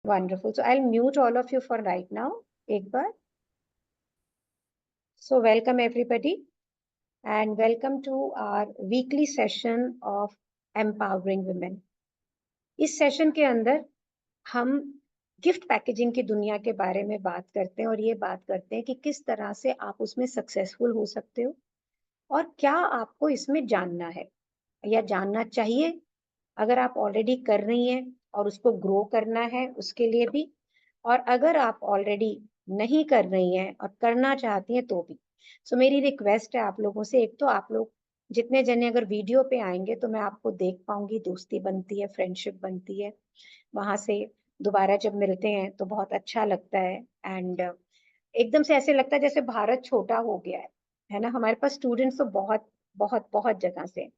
Wonderful. So I'll mute all of you for right now. एक बार. So welcome everybody and welcome to our weekly session of empowering women. इस session के अंदर हम gift packaging की दुनिया के बारे में बात करते हैं और ये बात करते हैं कि किस तरह से आप उसमें सक्सेसफुल हो सकते हो और क्या आपको इसमें जानना है या जानना चाहिए अगर आप ऑलरेडी कर रही हैं और उसको ग्रो करना है उसके लिए भी, और अगर आप ऑलरेडी नहीं कर रही हैं और करना चाहती हैं तो भी. सो मेरी रिक्वेस्ट है आप लोगों से, एक तो आप लोग जितने जने अगर वीडियो पे आएंगे तो मैं आपको देख पाऊंगी, दोस्ती बनती है, फ्रेंडशिप बनती है, वहां से दोबारा जब मिलते हैं तो बहुत अच्छा लगता है. एंड एकदम से ऐसे लगता है जैसे भारत छोटा हो गया है ना. हमारे पास स्टूडेंट्स तो बहुत बहुत बहुत जगह से.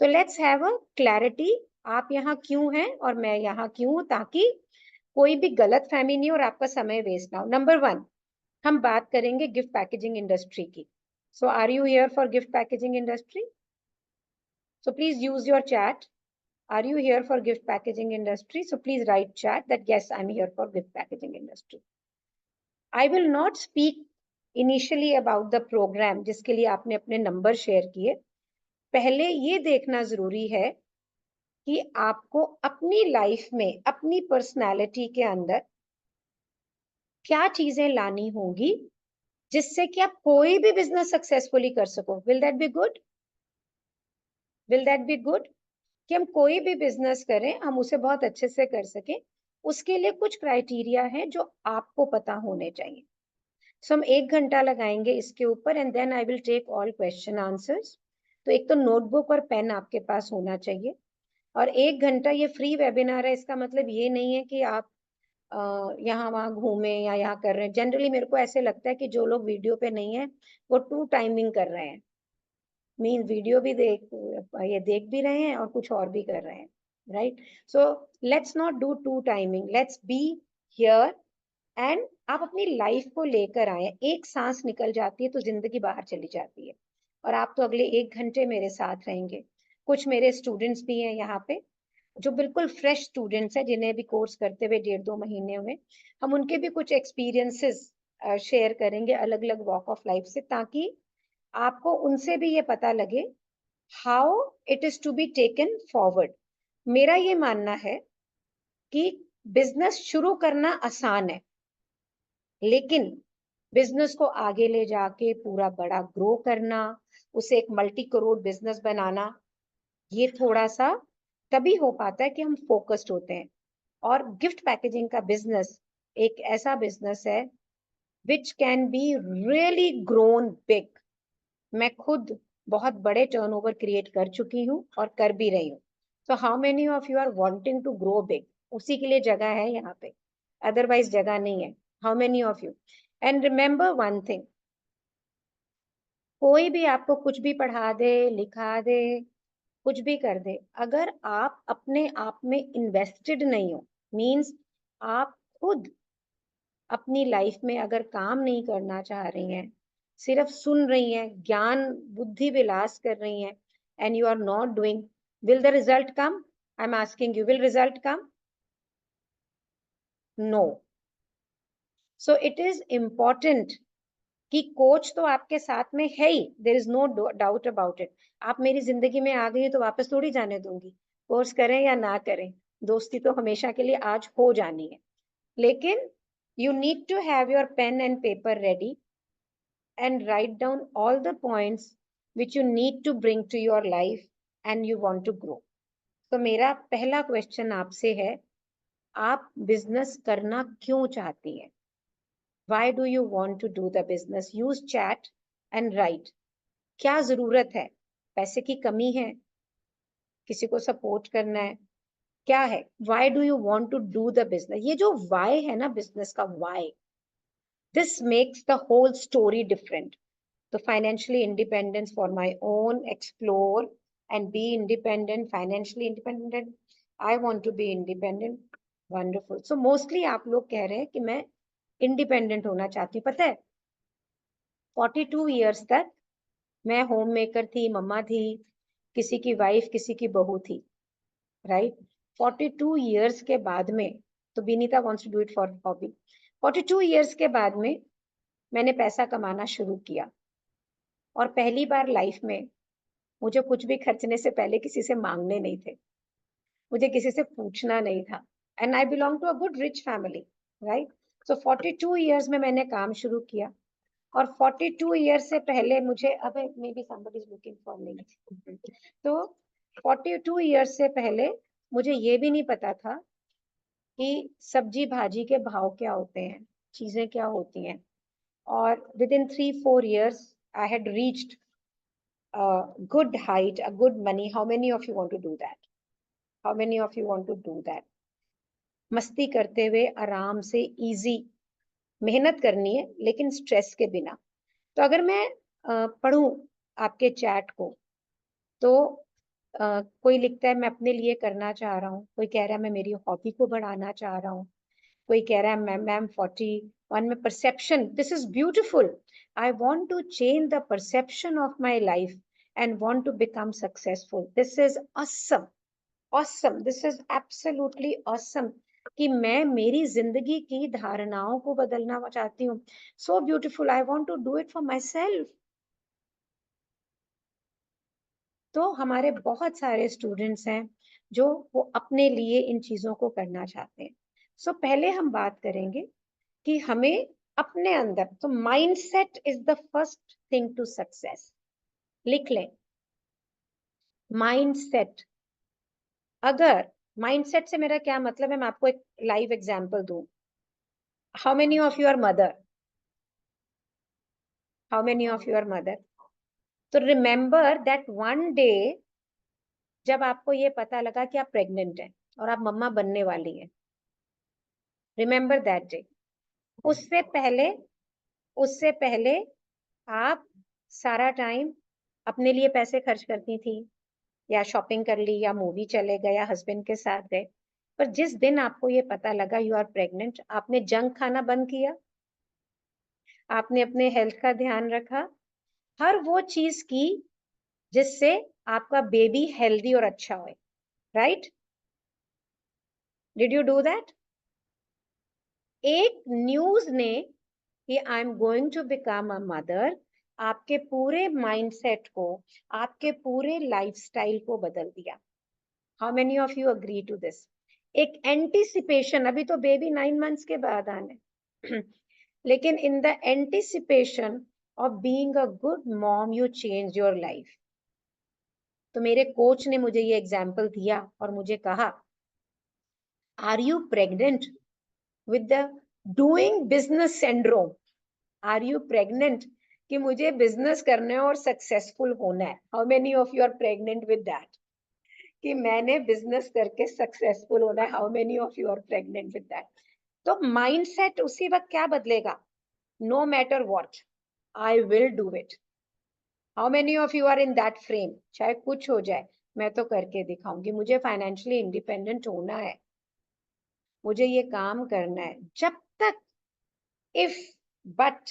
तो लेट्स हैव अ क्लैरिटी, आप यहाँ क्यों हैं और मैं यहाँ क्यों हूँ, ताकि कोई भी गलत फहमी नहीं और आपका समय वेस्ट ना हो. नंबर 1, हम बात करेंगे गिफ्ट पैकेजिंग इंडस्ट्री की. So are you here for gift packaging industry? So please use your chat. Are you here for gift packaging industry? So please write chat that yes, I'm here for gift packaging industry. I will not speak initially about the program जिसके लिए आपने अपने number share किए. पहले ये देखना जरूरी है कि आपको अपनी लाइफ में अपनी पर्सनालिटी के अंदर क्या चीजें लानी होंगी जिससे कि आप कोई भी बिजनेस सक्सेसफुली कर सको. Will that be good? Will that be good कि हम कोई भी बिजनेस करें हम उसे बहुत अच्छे से कर सके. उसके लिए कुछ क्राइटेरिया है जो आपको पता होने चाहिए. सो हम 1 घंटा लगाएंगे इसके ऊपर and then I will take all question answers. तो एक तो नोटबुक और पेन आपके पास होना चाहिए. और 1 घंटा ये फ्री वेबिनार है, इसका मतलब ये नहीं है कि आप यहाँ वहाँ घूमे या यहाँ कर रहे हैं. जनरली मेरे को ऐसे लगता है कि जो लोग वीडियो पे नहीं है वो टू टाइमिंग कर रहे हैं. मीन वीडियो भी देख भी रहे हैं और कुछ और भी कर रहे हैं. Right? So let's not do to timing, let's be here. And आप अपनी लाइफ को लेकर आए. एक सांस निकल जाती है तो जिंदगी बाहर चली जाती है. और आप तो अगले 1 घंटे मेरे साथ रहेंगे. कुछ मेरे स्टूडेंट्स भी हैं यहाँ पे जो बिल्कुल फ्रेश स्टूडेंट्स हैं, जिन्हें भी कोर्स करते हुए 1.5-2 महीने हुए. हम उनके भी कुछ एक्सपीरियंसेस शेयर करेंगे अलग अलग वॉक ऑफ लाइफ से, ताकि आपको उनसे भी ये पता लगे how it is to be taken forward. मेरा ये मानना है कि बिजनेस शुरू करना आसान है, लेकिन बिजनेस को आगे ले जाके पूरा बड़ा ग्रो करना, उसे एक मल्टी करोड़ बिजनेस बनाना, ये थोड़ा सा तभी हो पाता है कि हम फोकस्ड होते हैं. और गिफ्ट पैकेजिंग का बिजनेस एक ऐसा बिजनेस है which can be really grown big. मैं खुद बहुत बड़े टर्नओवर क्रिएट कर चुकी हूँ और कर भी रही हूँ. So how many of you are wanting to grow big? उसी के लिए जगह है यहाँ पे, अदरवाइज जगह नहीं है. How many of you? And remember one thing, कोई भी आपको कुछ भी पढ़ा दे, लिखा दे, कुछ भी कर दे, अगर आप अपने आप में इन्वेस्टेड नहीं हो, मीन्स आप खुद अपनी लाइफ में अगर काम नहीं करना चाह रही हैं, सिर्फ सुन रही हैं, ज्ञान बुद्धि विलास कर रही हैं, and you are not doing, will the result come? I am asking you, will result come? No. So it is important कि कोच तो आपके साथ में है ही, there is no doubt about it. आप मेरी जिंदगी में आ गई तो वापस थोड़ी जाने दूंगी, कोर्स करें या ना करें, दोस्ती तो हमेशा के लिए आज हो जानी है. लेकिन you need to have your pen and paper ready and write down all the points which you need to bring to your life and you want to grow. तो मेरा पहला क्वेश्चन आपसे है, आप बिजनेस करना क्यों चाहती हैं? Why do you want to do the business? Use chat and write. क्या जरूरत है? पैसे की कमी है? किसी को सपोर्ट करना है? क्या है? Why do you want to do the business? ये जो why है ना बिजनेस का, why, this makes the whole story different. So financially independence for my own, explore and be independent, financially independent. I want to be independent. Wonderful. So mostly आप लोग कह रहे हैं कि मैं independent होना चाहती हूँ. पता है 42 years तक मैं होम मेकर थी, मम्मा थी, किसी की वाइफ, किसी की बहू थी. राइट? 42 years के बाद में तो Vinita wants to do it for hobby. 42 years के बाद में मैंने पैसा कमाना शुरू किया, और पहली बार लाइफ में मुझे कुछ भी खर्चने से पहले किसी से मांगने नहीं थे, मुझे किसी से पूछना नहीं था। And I belong to a good rich family, right. So 42 years में मैंने काम शुरू किया, और 42 इयर्स से पहले मुझे, अब may be somebody is looking for me, तो 42 इयर्स से पहले मुझे ये भी नहीं पता था कि सब्जी भाजी के भाव क्या होते हैं, चीजें क्या होती हैं। और with in 3-4 years I had reached a good height, a good money. How many of you want to do that? How many of you want to do that? मस्ती करते हुए, आराम से, इजी, मेहनत करनी है लेकिन स्ट्रेस के बिना। तो अगर मैं पढ़ूं आपके चैट को, तो कोई लिखता है मैं अपने लिए करना चाह रहा हूँ, कोई कह रहा है मैं मेरी हॉबी को बढ़ाना चाह रहा हूँ, कोई कह रहा है मैम 41 में perception, this is beautiful, I want to change the perception of my life and want to become successful. This is awesome, awesome, this is absolutely awesome कि मैं मेरी जिंदगी की धारणाओं को बदलना चाहती हूँ। So beautiful, I want to do it for myself. तो हमारे बहुत सारे स्टूडेंट्स हैं जो वो अपने लिए इन चीजों को करना चाहते हैं। सो पहले हम बात करेंगे कि हमें अपने अंदर, तो mindset is the first thing to success. लिख लें, माइंडसेट। अगर माइंडसेट से मेरा क्या मतलब है, मैं आपको एक लाइव एग्जांपल दूं। How many of you are mother? How many of you are mother? तो रिमेंबर दैट वन डे जब आपको ये पता लगा कि आप प्रेग्नेंट हैं और आप मम्मा बनने वाली हैं, रिमेंबर दैट डे। उससे पहले, उससे पहले आप सारा टाइम अपने लिए पैसे खर्च करती थी, या शॉपिंग कर ली, या मूवी चले गए, या हस्बैंड के साथ गए। पर जिस दिन आपको ये पता लगा यू आर प्रेग्नेंट, आपने जंक खाना बंद किया, आपने अपने हेल्थ का ध्यान रखा, हर वो चीज की जिससे आपका बेबी हेल्दी और अच्छा हो, right? Did you do that? एक न्यूज ने कि I am going to become a mother आपके पूरे माइंडसेट को, आपके पूरे लाइफस्टाइल को बदल दिया। How many of you agree to this? एक एंटिसिपेशन, अभी तो बेबी 9 months के बाद आने लेकिन in the anticipation of being a good mom you change your life. तो मेरे कोच ने मुझे ये एग्जाम्पल दिया और मुझे कहा, are you pregnant with the doing business syndrome? Are you pregnant कि मुझे बिजनेस करना है और सक्सेसफुल होना है? How many of you are pregnant with that कि मैंने बिजनेस करके सक्सेसफुल होना है? How many of you are pregnant with that? तो माइंडसेट उसी वक्त क्या बदलेगा? No matter what, I will do it. How many of you are in that frame? चाहे कुछ हो जाए, मैं तो करके दिखाऊंगी, मुझे फाइनेंशियली इंडिपेंडेंट होना है, मुझे ये काम करना है। जब तक इफ बट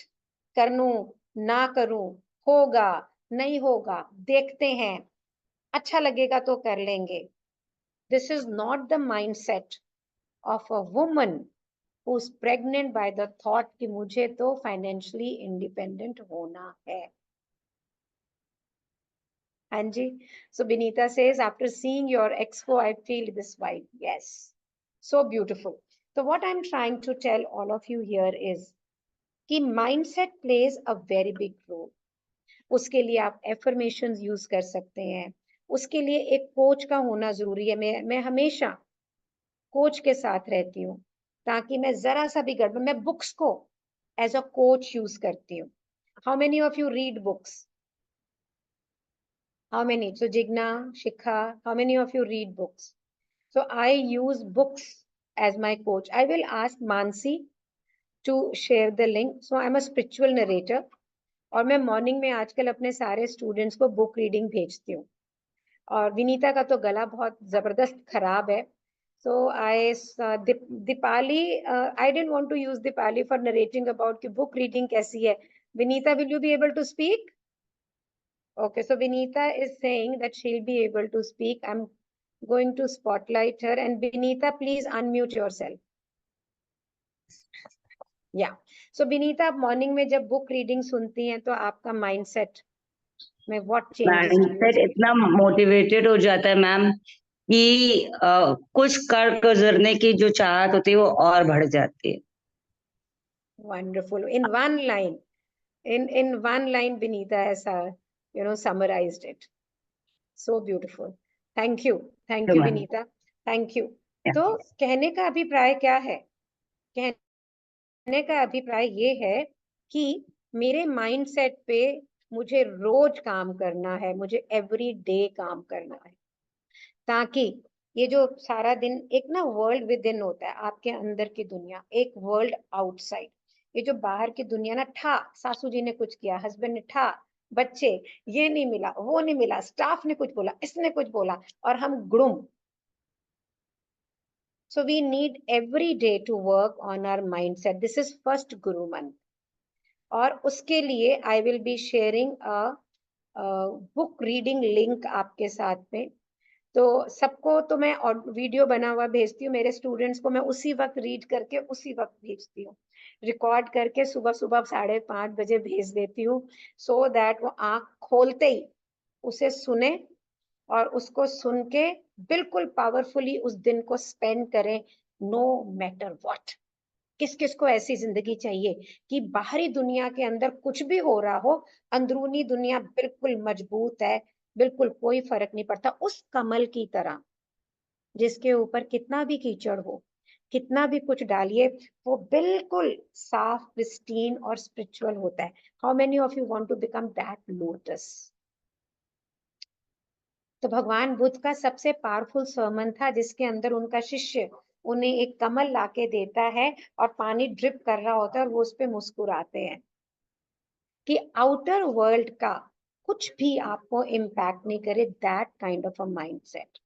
करूं ना करूं, होगा नहीं होगा देखते हैं, अच्छा लगेगा तो कर लेंगे, this is not the mindset of a woman who is pregnant by the thought कि मुझे तो फाइनेंशियली इंडिपेंडेंट होना है। हाँ जी। सो Binita says, after seeing your expo, I feel this vibe. Yes. So beautiful. So what I'm trying to tell all of you here is कि mindset plays a very big role. उसके लिए आप affirmations use कर सकते हैं, उसके लिए एक कोच का होना जरूरी है। मैं हमेशा कोच के साथ रहती हूँ, ताकि मैं जरा सा भी गड़बड़, मैं बुक्स को एज अ कोच यूज करती हूँ। How many of you read books? How many? So Jigna, Shikha, how many of you read books? So I use books as my coach. I will ask Mansi to share the link. So I'm a spiritual narrator. और मैं morning में आजकल अपने सारे students को book reading भेजती हूँ। और विनीता का तो गला बहुत जबरदस्त खराब है, so I Deepali, I didn't want to use Deepali for narrating about कि बुक रीडिंग कैसी है। Vinita, will you be able to speak? Okay, so Vinita is saying that she'll be able to speak. I'm going to spotlight her. And Vinita, please unmute yourself. या सो विनीता, आप morning में जब book reading सुनती हैं तो आपका माइंडसेट में what changes do you mindset experience? इतना मोटिवेटेड हो जाता है मैम कि कुछ कर गुजरने की जो चाहत होती है वो और बढ़ जाती है। Wonderful, in one line, in one line Vinita has summarized it so beautiful. Thank तो you ma'am Vinita, thank you. तो कहने का अभिप्राय क्या है? कहने का अभिप्राय ये है कि मेरे माइंडसेट पे मुझे रोज काम करना है, मुझे एवरी डे काम करना है, ताकि ये जो सारा दिन एक ना वर्ल्ड विद इन होता है, आपके अंदर की दुनिया, एक वर्ल्ड आउटसाइड, ये जो बाहर की दुनिया ना, ठा सासू जी ने कुछ किया, हस्बैंड ने ठा, बच्चे, ये नहीं मिला, वो नहीं मिला, स्टाफ ने कुछ बोला, इसने कुछ बोला, और हम गुड़ुम. So we need every day to work on our mindset. This is first Guru month. और उसके लिए I will be sharing a book reading link आपके साथ में. तो सबको तो मैं वीडियो बना हुआ भेजती हूँ, मेरे स्टूडेंट्स को मैं उसी वक्त रीड करके उसी वक्त भेजती हूँ, रिकॉर्ड करके सुबह सुबह 5:30 बजे भेज देती हूँ, सो दैट वो आंख खोलते ही उसे सुने और उसको सुन के बिल्कुल पावरफुली उस दिन को स्पेंड करें, नो मैटर व्हाट. किस किस को ऐसी जिंदगी चाहिए कि बाहरी दुनिया के अंदर कुछ भी हो रहा हो, अंदरूनी दुनिया बिल्कुल मजबूत है, बिल्कुल कोई फर्क नहीं पड़ता, उस कमल की तरह जिसके ऊपर कितना भी कीचड़ हो, कितना भी कुछ डालिए, वो बिल्कुल साफ, प्रिस्टीन और स्पिरिचुअल होता है. How many of you want to become that lotus? तो भगवान बुद्ध का सबसे पावरफुल सर्मन था, जिसके अंदर उनका शिष्य उन्हें एक कमल लाके देता है और पानी ड्रिप कर रहा होता है और वो उस पे मुस्कुराते हैं कि आउटर वर्ल्ड का कुछ भी आपको इम्पैक्ट नहीं करे, that kind of a mindset.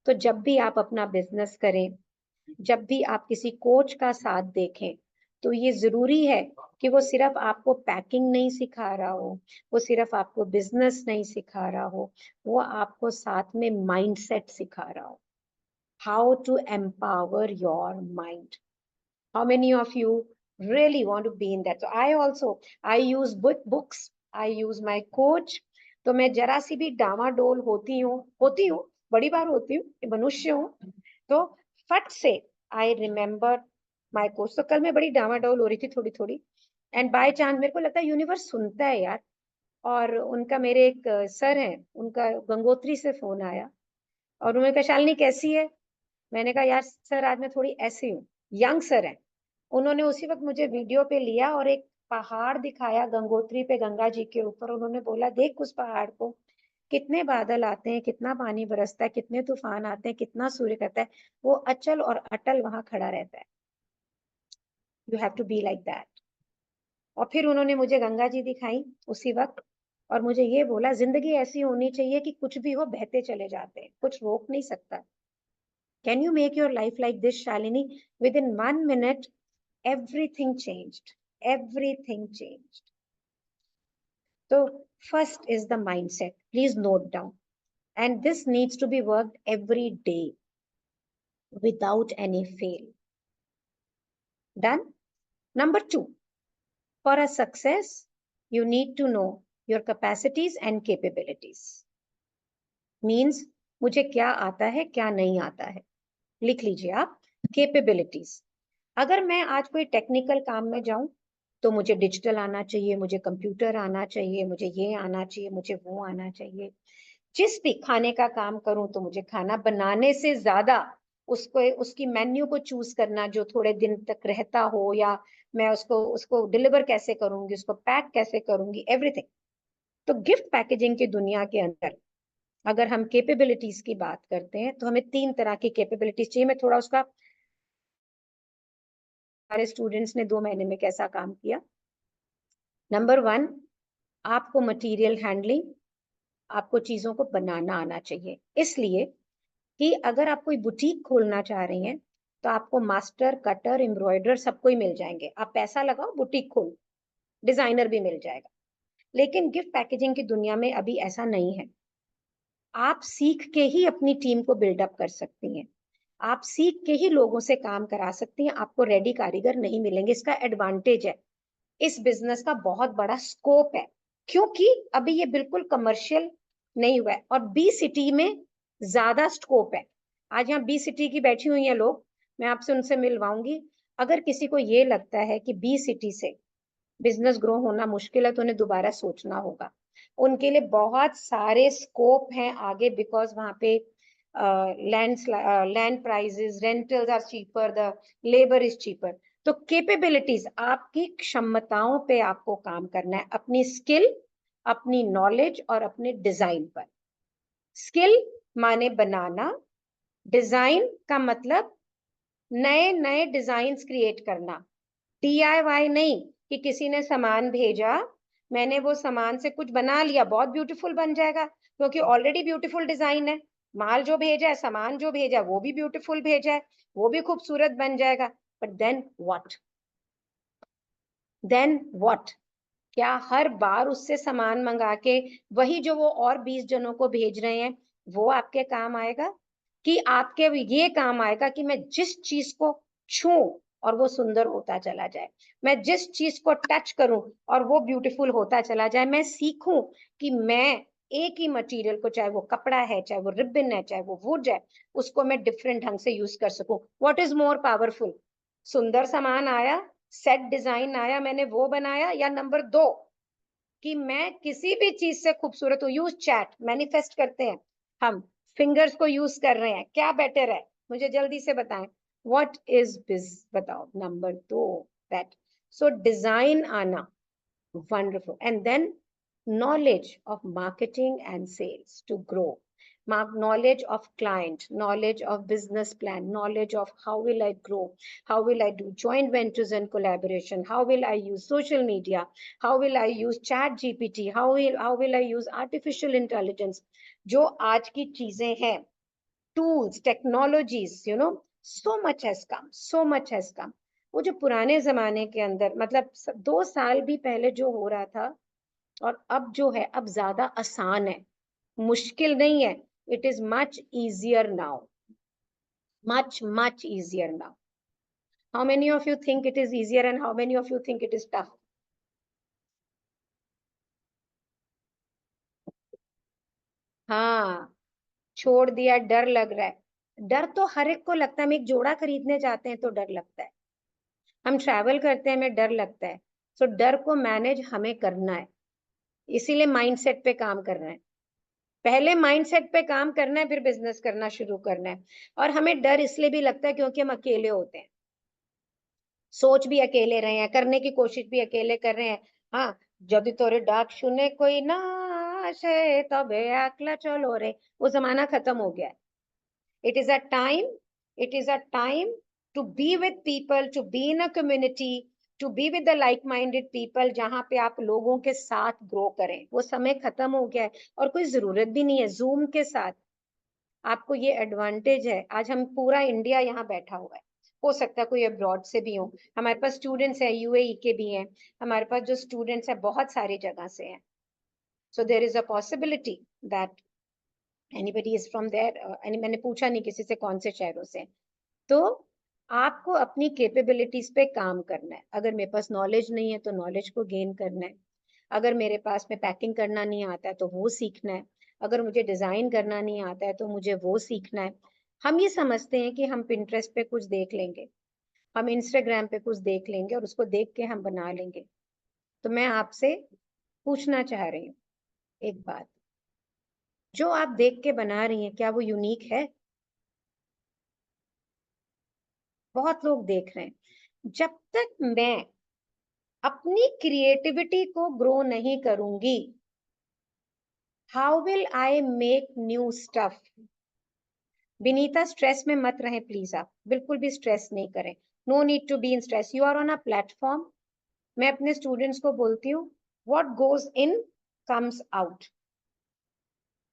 तो जब भी आप अपना बिजनेस करें, जब भी आप किसी कोच का साथ देखें, तो ये जरूरी है कि वो सिर्फ आपको पैकिंग नहीं सिखा रहा हो, वो सिर्फ आपको बिजनेस नहीं सिखा रहा हो, वो आपको साथ में माइंडसेट सिखा रहा हो, how to empower your mind. How many of you really want to be in that? So I use books, I use my coach. तो मैं जरा सी भी डामाडोल होती हूँ, बड़ी बार होती हूँ, मनुष्य हूँ, तो फट से आई रिमेम्बर माई कोच. तो कल मैं बड़ी डामाडोल हो रही थी थोड़ी थोड़ी, एंड बाय चांस मेरे को लगता है यूनिवर्स सुनता है यार, और उनका मेरे एक सर हैं, उनका गंगोत्री से फोन आया और उन्होंने कहा शालिनी कैसी है? मैंने कहा यार सर आज मैं थोड़ी ऐसी हूँ. यंग सर है. उन्होंने उसी वक्त मुझे वीडियो पे लिया और एक पहाड़ दिखाया गंगोत्री पे, गंगा जी के ऊपर. उन्होंने बोला देख उस पहाड़ को, कितने बादल आते हैं, कितना पानी बरसता है, कितने तूफान आते हैं, कितना सूर्य करता है, वो अचल और अटल वहां खड़ा रहता है. You have to be like that. और फिर उन्होंने मुझे गंगा जी दिखाई उसी वक्त, और मुझे ये बोला जिंदगी ऐसी होनी चाहिए कि कुछ भी हो बहते चले जाते हैं, कुछ रोक नहीं सकता. Can you make your life like this Shalini? With in 1 minute everything changed. Everything changed. So first is the mindset. Please note down. And this needs to be worked every day without any fail. Done? Number 2, for a success, you need to know your capacities and capabilities. Means मुझे क्या आता है, क्या नहीं आता है. लिख लीजिए आप, capabilities. अगर मैं आज कोई टेक्निकल काम में जाऊं, तो मुझे डिजिटल आना चाहिए, मुझे कंप्यूटर आना चाहिए, मुझे ये आना चाहिए, मुझे वो आना चाहिए. जिस भी खाने का काम करूं, तो मुझे खाना बनाने से ज्यादा उसको, उसकी मेन्यू को चूज करना जो थोड़े दिन तक रहता हो, या मैं उसको उसको डिलीवर कैसे करूंगी, उसको पैक कैसे करूंगी, एवरीथिंग. तो गिफ्ट पैकेजिंग की दुनिया के अंदर अगर हम कैपेबिलिटीज की बात करते हैं, तो हमें 3 तरह की कैपेबिलिटीज चाहिए. मैं थोड़ा उसका, हमारे स्टूडेंट्स ने 2 महीने में कैसा काम किया. नंबर 1, आपको मटेरियल हैंडलिंग, आपको चीजों को बनाना आना चाहिए. इसलिए कि अगर आप कोई बुटीक खोलना चाह रही हैं, तो आपको मास्टर, कटर, एम्ब्रॉयडर सब कोई मिल जाएंगे. आप पैसा लगाओ, बुटीक खोलो, डिजाइनर भी मिल जाएगा. लेकिन गिफ्ट पैकेजिंग की दुनिया में अभी ऐसा नहीं है. आप सीख के ही अपनी टीम को बिल्डअप कर सकती हैं. आप सीख के ही लोगों से काम करा सकती हैं, आपको रेडी कारीगर नहीं मिलेंगे। इसका एडवांटेज है, इस बिजनेस का बहुत बड़ा स्कोप है, क्योंकि अभी ये बिल्कुल कमर्शियल नहीं हुआ है और बी सिटी में ज्यादा स्कोप है। आज यहाँ बी सिटी की बैठी हुई हैं लोग, मैं आपसे उनसे मिलवाऊंगी। अगर किसी को ये लगता है कि बी सिटी से बिजनेस ग्रो होना मुश्किल है तो उन्हें दोबारा सोचना होगा। उनके लिए बहुत सारे स्कोप हैं आगे, बिकॉज वहां पे land prices, rentals are cheaper, the labour is cheaper. तो कैपेबिलिटीज, आपकी क्षमताओं पे आपको काम करना है, अपनी स्किल, अपनी नॉलेज और अपने डिजाइन पर। स्किल माने बनाना, डिजाइन का मतलब नए नए डिजाइन क्रिएट करना, DIY नहीं कि किसी ने सामान भेजा, मैंने वो सामान से कुछ बना लिया, बहुत ब्यूटीफुल बन जाएगा क्योंकि ऑलरेडी ब्यूटीफुल डिजाइन है। माल जो भेजा है, सामान जो भेजा है, वो भी ब्यूटीफुल भेजा है, वो भी खूबसूरत बन जाएगा। बट देन व्हाट, क्या हर बार उससे सामान मंगा के वही जो वो और 20 जनों को भेज रहे हैं वो आपके काम आएगा? कि आपके ये काम आएगा कि मैं जिस चीज को छूं और वो सुंदर होता चला जाए, मैं जिस चीज को टच करूं और वो ब्यूटीफुल होता चला जाए, मैं सीखूं कि मैं एक ही मटेरियल को, चाहे वो कपड़ा है, चाहे वो रिबन है, चाहे वो वुड है, उसको मैं डिफरेंट ढंग से यूज कर सकूं। What is more powerful? सुंदर सामान आया, सेट डिजाइन आया, मैंने वो बनाया, या नंबर 2 कि मैं किसी भी चीज से खूबसूरत हूं। यूज चैट, मैनिफेस्ट करते हैं हम, फिंगर्स को यूज कर रहे हैं, क्या बेटर है? मुझे जल्दी से बताएं, व्हाट इज बिज, बताओ नंबर 2, दैट। सो डिजाइन आना, wonderful, and then knowledge of marketing and sales to grow, knowledge of client, knowledge of business plan, knowledge of how will I grow, how will I do joint ventures and collaboration, how will I use social media, how will I use chat GPT, how will I use artificial intelligence। जो आज की चीजें हैं, tools, technologies, so much has come, so much has come। वो जो पुराने जमाने के अंदर, मतलब 2 साल भी पहले जो हो रहा था और अब जो है, अब ज्यादा आसान है, मुश्किल नहीं है। It is much easier now, much easier now। How many of you think it is easier and how many of you think it is tough? हाँ, छोड़ दिया, डर लग रहा है। डर तो हर एक को लगता है। हम एक जोड़ा खरीदने जाते हैं तो डर लगता है, हम ट्रैवल करते हैं, हमें डर लगता है। सो डर को मैनेज हमें करना है, इसीलिए माइंडसेट पे काम करना है। पहले माइंडसेट पे काम करना है, फिर बिजनेस करना शुरू करना है। और हमें डर इसलिए भी लगता है क्योंकि हम अकेले होते हैं, सोच भी अकेले रहे हैं, करने की कोशिश भी अकेले कर रहे हैं। हाँ, यदि तोरे डाक सुने कोई ना आशे तबे अकेला चलो रे, वो जमाना खत्म हो गया है। It is a time, it is a time to be with people, to be in a community, to be with the like-minded people, जहां पे आप लोगों के साथ ग्रो करें। वो समय खत्म हो गया है और कोई जरूरत भी नहीं है। जूम के साथ आपको ये एडवांटेज है, आज हम पूरा इंडिया यहाँ बैठा हुआ है, हो सकता है कोई अब्रॉड से भी हो, हमारे पास स्टूडेंट्स हैं UAE के भी हैं, हमारे पास जो स्टूडेंट्स हैं बहुत सारी जगह से हैं। So there is a possibility that anybody is from there. मैंने पूछा नहीं किसी से कौन से शहरों से। तो आपको अपनी कैपेबिलिटीज पे काम करना है। अगर मेरे पास नॉलेज नहीं है तो नॉलेज को गेन करना है, अगर मेरे पास में पैकिंग करना नहीं आता है तो वो सीखना है, अगर मुझे डिजाइन करना नहीं आता है तो मुझे वो सीखना है। हम ये समझते हैं कि हम पिंटरेस्ट पे कुछ देख लेंगे, हम इंस्टाग्राम पे कुछ देख लेंगे और उसको देख के हम बना लेंगे। तो मैं आपसे पूछना चाह रही हूँ एक बात, जो आप देख के बना रही हैं क्या वो यूनिक है? बहुत लोग देख रहे हैं। जब तक मैं अपनी क्रिएटिविटी को ग्रो नहीं करूंगी, how will I make new stuff? Vinita, stress में मत रहें प्लीज, आप बिल्कुल भी स्ट्रेस नहीं करें। No need to be in stress, you are on a platform. मैं अपने स्टूडेंट्स को बोलती हूँ, what goes in comes out.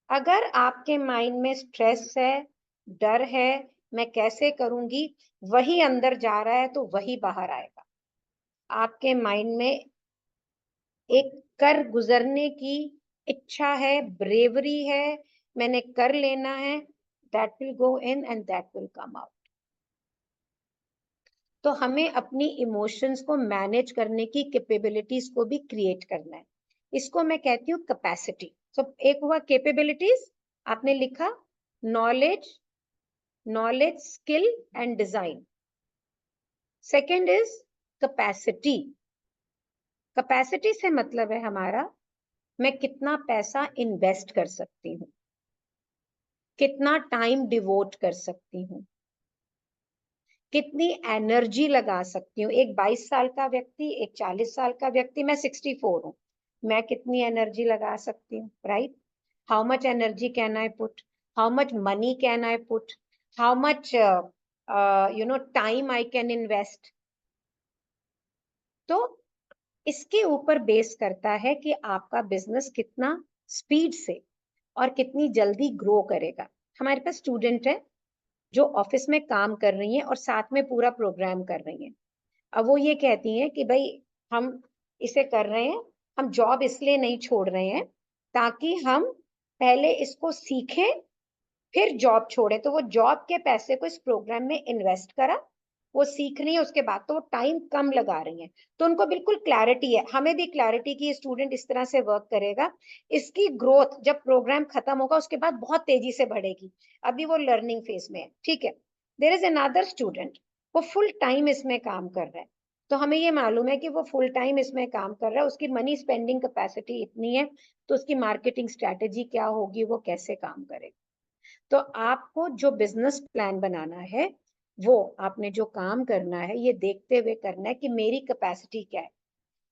अगर आपके माइंड में स्ट्रेस है, डर है, मैं कैसे करूंगी, वही अंदर जा रहा है तो वही बाहर आएगा। आपके माइंड में एक कर गुजरने की इच्छा है, ब्रेवरी है, मैंने कर लेना है, that will go in and that will come out. तो हमें अपनी इमोशंस को मैनेज करने की कैपेबिलिटीज को भी क्रिएट करना है। इसको मैं कहती हूँ कैपेसिटी। सो एक हुआ कैपेबिलिटीज, आपने लिखा knowledge, knowledge, skill and design. Second is capacity. Capacity से मतलब है हमारा, मैं कितना पैसा इन्वेस्ट कर सकती हूँ, कितना टाइम डिवोट कर सकती हूँ, कितनी एनर्जी लगा सकती हूँ। एक 22 साल का व्यक्ति, एक 40 साल का व्यक्ति, मैं 64 हूँ, मैं कितनी एनर्जी लगा सकती हूँ, right? How much energy can I put, how much money can I put, how much time I can invest. तो इसके ऊपर बेस करता है कि आपका बिजनेस कितना स्पीड से और कितनी जल्दी ग्रो करेगा। हमारे पास स्टूडेंट है जो ऑफिस में काम कर रही हैं और साथ में पूरा प्रोग्राम कर रही हैं। अब वो ये कहती हैं कि भाई हम इसे कर रहे हैं, हम जॉब इसलिए नहीं छोड़ रहे हैं ताकि हम पहले इसको सीखें फिर जॉब छोड़े। तो वो जॉब के पैसे को इस प्रोग्राम में इन्वेस्ट करा, वो सीख रही है, उसके बाद तो वो टाइम कम लगा रही है। तो उनको बिल्कुल क्लैरिटी है, हमें भी क्लैरिटी की स्टूडेंट इस तरह से वर्क करेगा, इसकी ग्रोथ जब प्रोग्राम खत्म होगा उसके बाद बहुत तेजी से बढ़ेगी। अभी वो लर्निंग फेज में है, ठीक है। देयर इज अनदर स्टूडेंट, वो फुल टाइम इसमें काम कर रहा है, तो हमें ये मालूम है कि वो फुल टाइम इसमें काम कर रहा है, उसकी मनी स्पेंडिंग कैपेसिटी इतनी है, तो उसकी मार्केटिंग स्ट्रेटेजी क्या होगी, वो कैसे काम करेगा। तो आपको जो बिजनेस प्लान बनाना है, वो आपने जो काम करना है ये देखते हुए करना है कि मेरी कैपेसिटी क्या है।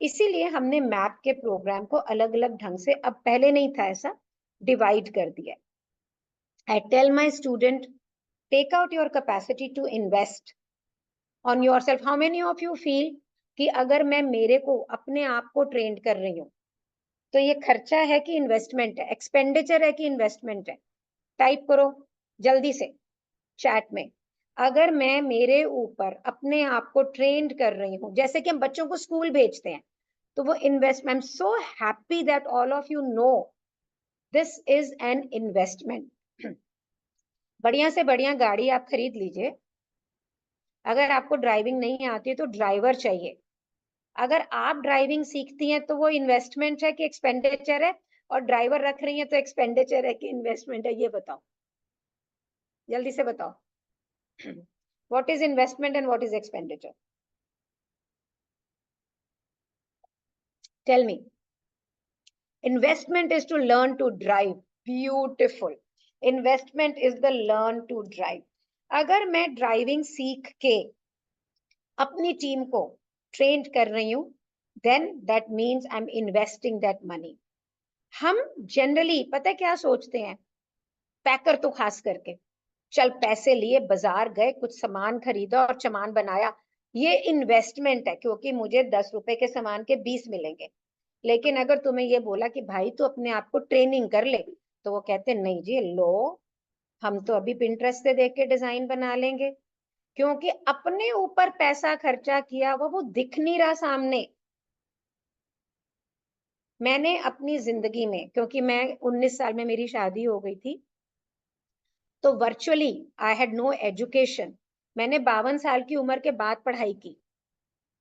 इसीलिए हमने मैप के प्रोग्राम को अलग अलग ढंग से, अब पहले नहीं था ऐसा, डिवाइड कर दिया। I tell my student, take out your capacity to invest on your self. How many of you feel कि अगर मैं मेरे को अपने आप को ट्रेन कर रही हूँ तो ये खर्चा है कि इन्वेस्टमेंट है, एक्सपेंडिचर है कि इन्वेस्टमेंट है? टाइप करो जल्दी से चैट में। अगर मैं मेरे ऊपर अपने आप को ट्रेंड कर रही हूँ, जैसे कि हम बच्चों को स्कूल भेजते हैं, तो वो investment, I am so happy that all of you know this is an investment. बढ़िया से बढ़िया गाड़ी आप खरीद लीजिए, अगर आपको ड्राइविंग नहीं आती है तो ड्राइवर चाहिए। अगर आप ड्राइविंग सीखती हैं तो वो इन्वेस्टमेंट है कि एक्सपेंडिचर है, और ड्राइवर रख रही है तो एक्सपेंडिचर है कि इन्वेस्टमेंट है, ये बताओ, जल्दी से बताओ। What is investment and what is expenditure? Tell me. Investment is to learn to drive. Beautiful. Investment is the learn to drive. अगर मैं ड्राइविंग सीख के अपनी टीम को ट्रेन कर रही हूं, then that means I'm investing that money. हम जनरली पता है क्या सोचते हैं, पैकर तो खास करके, चल पैसे लिए बाजार गए, कुछ सामान खरीदा और सामान बनाया, ये इन्वेस्टमेंट है क्योंकि मुझे 10 रुपए के सामान के 20 मिलेंगे। लेकिन अगर तुम्हें ये बोला कि भाई तू अपने आप को ट्रेनिंग कर ले, तो वो कहते नहीं जी, लो हम तो अभी पिंटरेस्ट से देख के डिजाइन बना लेंगे, क्योंकि अपने ऊपर पैसा खर्चा किया वो दिख नहीं रहा सामने। मैंने अपनी जिंदगी में, क्योंकि मैं 19 साल में मेरी शादी हो गई थी, तो virtually I had no education. मैंने 52 साल की उम्र के बाद पढ़ाई की,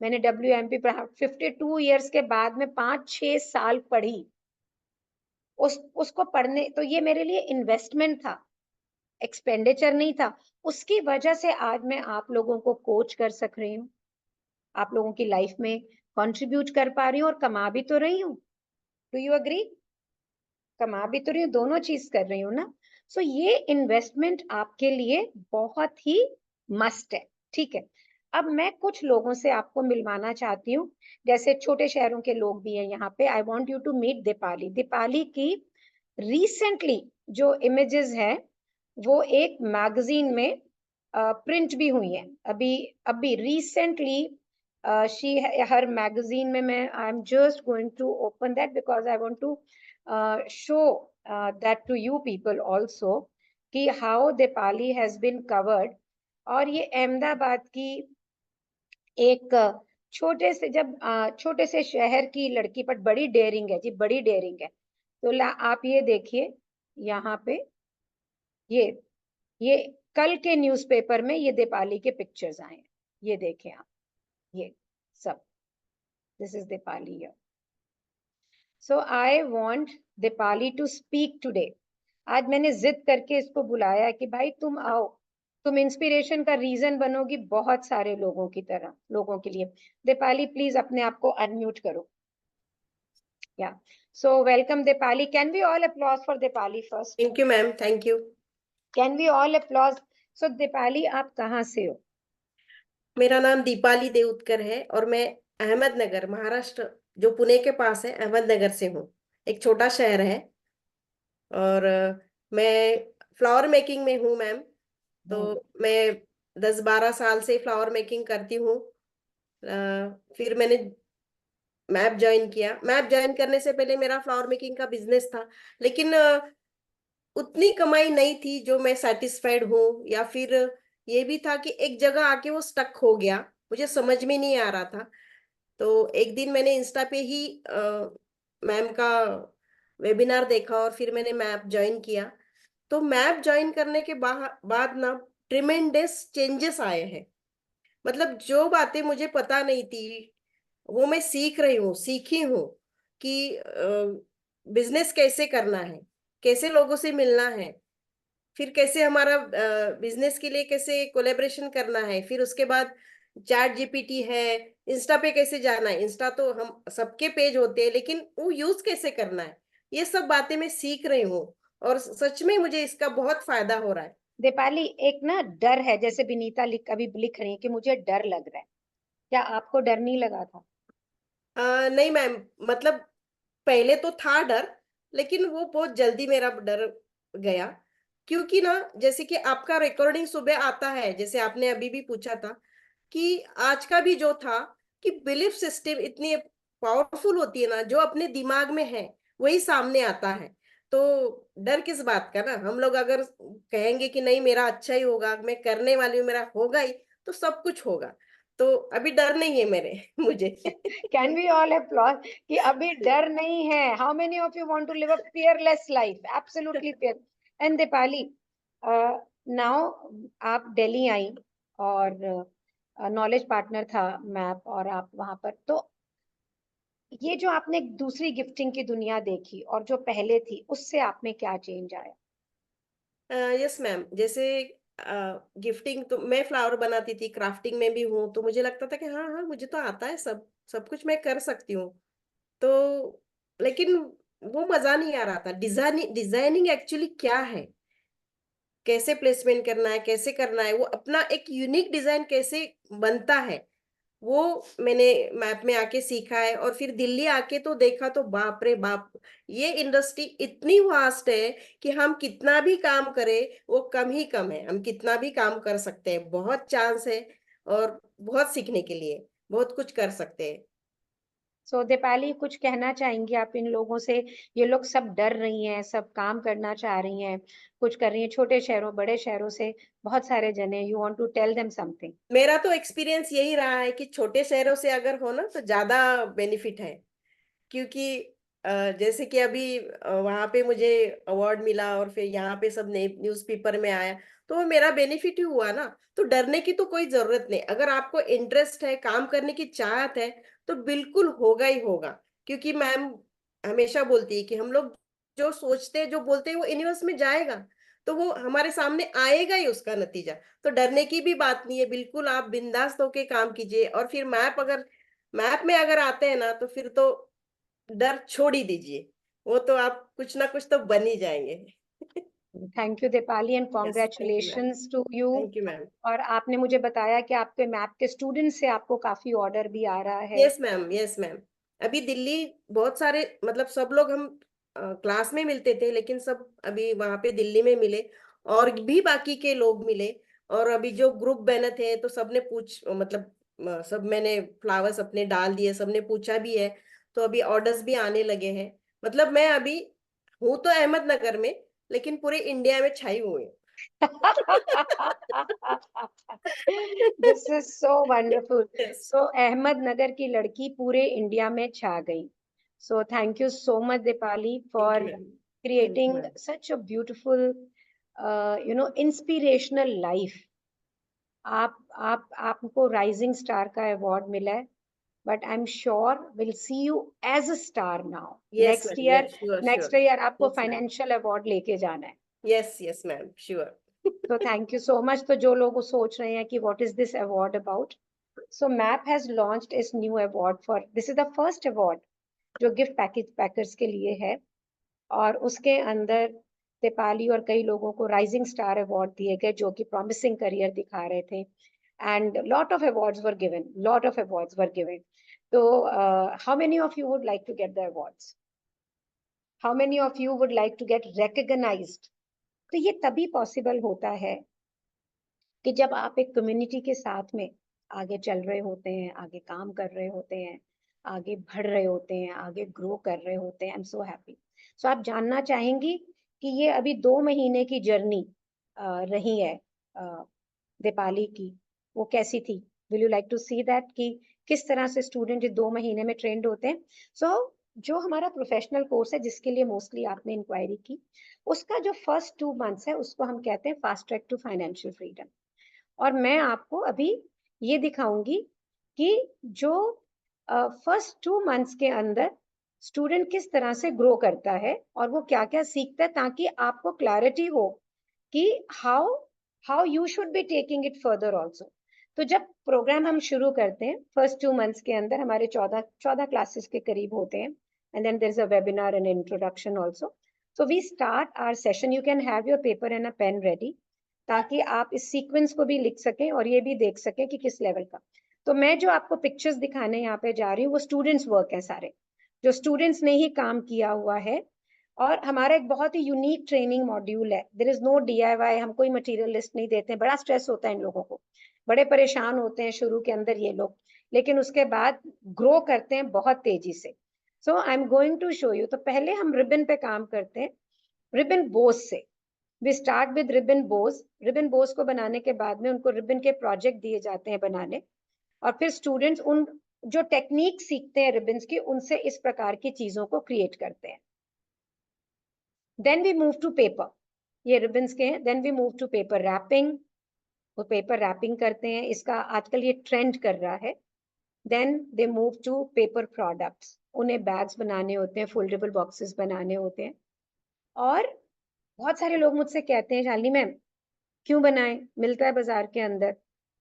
मैंने WMP पढ़ा 52 ईयर्स के बाद में 5-6 साल पढ़ी। उसको पढ़ने, तो ये मेरे लिए इन्वेस्टमेंट था, एक्सपेंडिचर नहीं था। उसकी वजह से आज मैं आप लोगों को कोच कर सक रही हूँ, आप लोगों की लाइफ में कंट्रीब्यूट कर पा रही हूँ और कमा भी तो रही हूँ। Do you agree? कमा भी तो रही हूँ, दोनों चीज कर रही हूँ ना। सो ये इन्वेस्टमेंट आपके लिए बहुत ही मस्ट है, ठीक है। अब मैं कुछ लोगों से आपको मिलवाना चाहती हूँ, जैसे छोटे शहरों के लोग भी हैं यहाँ पे। I want you to meet Deepali. Deepali की रिसेंटली जो इमेजेस है वो एक मैगजीन में प्रिंट भी हुई है, अभी अभी रिसेंटली। शी हर मैगजीन में, मैं I am just going to open that because I want to show that to you people also कि how Deepali has been covered। और ये अहमदाबाद की एक छोटे से, जब छोटे से शहर की लड़की, पर बड़ी डेयरिंग है जी, बड़ी डेयरिंग है। तो आप ये देखिए यहाँ पे, ये ये कल के न्यूज़पेपर में ये दीपाली के पिक्चर्स आए हैं। ये देखें आप, ये सब, this is Deepali here. So I want Deepali to speak today. आज मैंने जिद करके इसको बुलाया कि भाई तुम आओ, तुम इंस्पिरेशन का रीजन बनोगी बहुत सारे लोगों की तरह, लोगों के लिए. दीपाली प्लीज अपने आप को अनम्यूट करो. या so welcome Deepali. Can we all applause for Deepali first? Thank you ma'am, thank you. Can we all applause? So Deepali, आप कहाँ से हो? मेरा नाम दीपाली देउतकर है और मैं अहमदनगर, महाराष्ट्र, जो पुणे के पास है, अहमदनगर से हूँ. एक छोटा शहर है. और मैं फ्लावर मेकिंग में हूँ मैम. तो मैं 10-12 साल से फ्लावर मेकिंग करती हूँ. फिर मैंने मैप ज्वाइन किया. मैप ज्वाइन करने से पहले मेरा फ्लावर मेकिंग का बिजनेस था, लेकिन उतनी कमाई नहीं थी जो मैं सेटिस्फाइड हूँ. या फिर ये भी था कि एक जगह आके वो स्टक हो गया, मुझे समझ में नहीं आ रहा था. तो एक दिन मैंने इंस्टा पे ही मैम का वेबिनार देखा और फिर मैंने मैप ज्वाइन किया. तो मैप ज्वाइन करने के बाद ना ट्रिमेंडस चेंजेस आए हैं. मतलब जो बातें मुझे पता नहीं थी वो मैं सीखी हूँ कि बिजनेस कैसे करना है, कैसे लोगों से मिलना है, फिर कैसे हमारा बिजनेस के लिए कैसे कोलेबरेशन करना है. फिर उसके बाद चैट जीपीटी है, इंस्टा पे कैसे जाना है. इंस्टा तो हम सबके पेज होते हैं, लेकिन वो यूज कैसे करना है, ये सब बातें मैं सीख रही हूँ. और सच में मुझे इसका बहुत फायदा हो रहा है. दीपाली, एक ना डर है, जैसे विनीता अभी लिख रही है कि मुझे डर लग रहा है. क्या आपको डर नहीं लगा था? नहीं मैम, मतलब पहले तो था डर, लेकिन वो बहुत जल्दी मेरा डर गया. क्योंकि ना जैसे कि आपका रिकॉर्डिंग सुबह आता है, जैसे आपने अभी भी पूछा था कि आज का भी जो था कि बिलीफ सिस्टम इतनी पावरफुल होती है ना, जो अपने दिमाग में है वही सामने आता है. तो डर किस बात का ना, हम लोग अगर कहेंगे कि नहीं मेरा अच्छा ही होगा, मैं करने वाली हूँ, मेरा होगा ही, तो सब कुछ होगा. तो अभी डर नहीं है मेरे मुझे. कैन वी ऑल अपलॉज कि अभी डर नहीं है? How many of you want to live a fearless life? Absolutely fear. And Deepali, now आप दिल्ली आई और नॉलेज पार्टनर था मैप, और आप वहां पर, तो ये जो आपने एक दूसरी गिफ्टिंग की दुनिया देखी और जो पहले थी, उससे आप में क्या चेंज आया? यस मैम, जैसे गिफ्टिंग तो मैं फ्लावर बनाती थी, क्राफ्टिंग में भी हूँ, तो मुझे लगता था कि हाँ हाँ मुझे तो आता है, सब सब कुछ मैं कर सकती हूँ. तो लेकिन वो मजा नहीं आ रहा था. डिजाइनिंग एक्चुअली क्या है, कैसे प्लेसमेंट करना है, कैसे करना है, वो अपना एक यूनिक डिजाइन कैसे बनता है, वो मैंने मैप में आके सीखा है. और फिर दिल्ली आके तो देखा तो बाप रे बाप, ये इंडस्ट्री इतनी वास्ट है कि हम कितना भी काम करें वो कम ही कम है. हम कितना भी काम कर सकते हैं, बहुत चांस है और बहुत सीखने के लिए, बहुत कुछ कर सकते हैं. सो दीपाली, कुछ कहना चाहेंगी आप इन लोगों से? ये लोग सब डर रही हैं, सब काम करना चाह रही हैं, कुछ कर रही हैं, छोटे शहरों बड़े शहरों से बहुत सारे जने. You want to tell them something? मेरा तो एक्सपीरियंस यही रहा है कि छोटे शहरों से अगर हो ना तो ज्यादा बेनिफिट है. क्योंकि जैसे कि अभी वहां पे मुझे अवार्ड मिला और फिर यहाँ पे सब न्यूज़पेपर में आया, तो वो मेरा बेनिफिट ही हुआ ना. तो डरने की तो कोई जरूरत नहीं. अगर आपको इंटरेस्ट है, काम करने की चाहत है, तो बिल्कुल होगा ही होगा. क्योंकि मैम हमेशा बोलती है कि हम लोग जो सोचते हैं, जो बोलते हैं, वो यूनिवर्स में जाएगा, तो वो हमारे सामने आएगा ही उसका नतीजा. तो डरने की भी बात नहीं है. बिल्कुल आप बिंदास होके काम कीजिए. और फिर मैप में अगर आते हैं ना, तो फिर तो डर छोड़ ही दीजिए. वो तो आप कुछ ना कुछ तो बन ही जाएंगे. Thank you Deepali, and yes, thank you ma'am. Congratulations to you. Thank you ma'am. और आपने मुझे बताया कि आपके मैप के स्टूडेंट से आपको काफी ऑर्डर भी आ रहा है. Yes ma'am, yes ma'am. अभी दिल्ली बहुत सारे, मतलब सब लोग हम क्लास में मिलते थे, लेकिन सब अभी वहां पे दिल्ली में मिले, और भी बाकी के लोग मिले. और अभी जो ग्रुप बने थे तो सबने मतलब सब मैंने फ्लावर्स अपने डाल दिए, सबने पूछा भी है. तो अभी ऑर्डर्स भी आने लगे हैं. मतलब मैं अभी हूँ तो अहमदनगर में, लेकिन पूरे इंडिया में छाई हुई हूँ. This is so wonderful. Yes. So Ahmednagar की लड़की पूरे इंडिया में छा गई. So thank you so much Deepali thank you for ma'am. Thank you creating ma'am. such a beautiful inspirational life. आपको राइजिंग स्टार का अवार्ड मिला है, but I'm sure we'll see you as a star now. Yes, ma'am. Yes, sure, Next sure. year आपको Yes, ma'am. financial award लेके जाना है. Yes, yes, ma'am. Sure. So thank you so much. तो जो लोग सोच रहे हैं कि what is this award about? So MAP has launched its new award for, this is the first award जो gift packers के लिए है, और उसके अंदर दीपाली और कई लोगों को राइजिंग स्टार अवार्ड दिए गए जो कि प्रॉमिसिंग करियर दिखा रहे थे, and lot of awards were given. So how many of you would like to get the awards? How many of you would like to get recognized? तो ये तभी पॉसिबल होता है कि जब आप एक कम्युनिटी के साथ में आगे चल रहे होते हैं, आगे काम कर रहे होते हैं, आगे बढ़ रहे होते हैं, आगे ग्रो कर रहे होते हैं. I am so happy. सो आप जानना चाहेंगी कि ये अभी 2 महीने की जर्नी रही है दीपाली की, वो कैसी थी? Will you like to see that कि किस तरह से स्टूडेंट 2 महीने में ट्रेंड होते हैं? सो जो हमारा प्रोफेशनल कोर्स है जिसके लिए मोस्टली आपने इंक्वायरी की, उसका जो फर्स्ट 2 मंथ्स है उसको हम कहते हैं fast track to financial freedom. और मैं आपको अभी ये दिखाऊंगी कि जो फर्स्ट 2 मंथ्स के अंदर स्टूडेंट किस तरह से ग्रो करता है और वो क्या क्या सीखता है, ताकि आपको क्लैरिटी हो कि how you should be taking it further also. तो जब प्रोग्राम हम शुरू करते हैं फर्स्ट 2 मंथ्स के अंदर हमारे 14 क्लासेस के करीब होते हैं, and then there is a webinar and introduction also. So we start our session. You can have your paper and a pen ready ताकि आप इस सीक्वेंस को भी लिख सकें और ये भी देख सकें कि किस लेवल का. तो मैं जो आपको पिक्चर्स दिखाने यहाँ पे जा रही हूँ वो स्टूडेंट्स वर्क है सारे, जो स्टूडेंट्स ने ही काम किया हुआ है. और हमारा एक बहुत ही यूनिक ट्रेनिंग मॉड्यूल है. There is no DIY. हम कोई मटेरियल लिस्ट नहीं देते हैं. बड़ा स्ट्रेस होता है इन लोगों को, बड़े परेशान होते हैं शुरू के अंदर ये लोग, लेकिन उसके बाद ग्रो करते हैं बहुत तेजी से. So I am going to show you. तो पहले हम रिबन पे काम करते हैं, रिबन बोज से. We start with ribbon bows. Ribbon bows को बनाने के बाद में उनको रिबन के प्रोजेक्ट दिए जाते हैं बनाने, और फिर स्टूडेंट्स उन जो टेक्निक सीखते हैं रिबन्स की उनसे इस प्रकार की चीजों को क्रिएट करते हैं. Then we move to paper. ये रिबन्स के हैं. Then we move to paper wrapping. वो पेपर रैपिंग करते हैं, इसका आजकल ये ट्रेंड कर रहा है. Then they move to paper products. उन्हें बैग्स बनाने होते हैं, फोल्डेबल बॉक्सेस बनाने होते हैं. और बहुत सारे लोग मुझसे कहते हैं शालिनी मैम क्यों बनाएं, मिलता है बाजार के अंदर.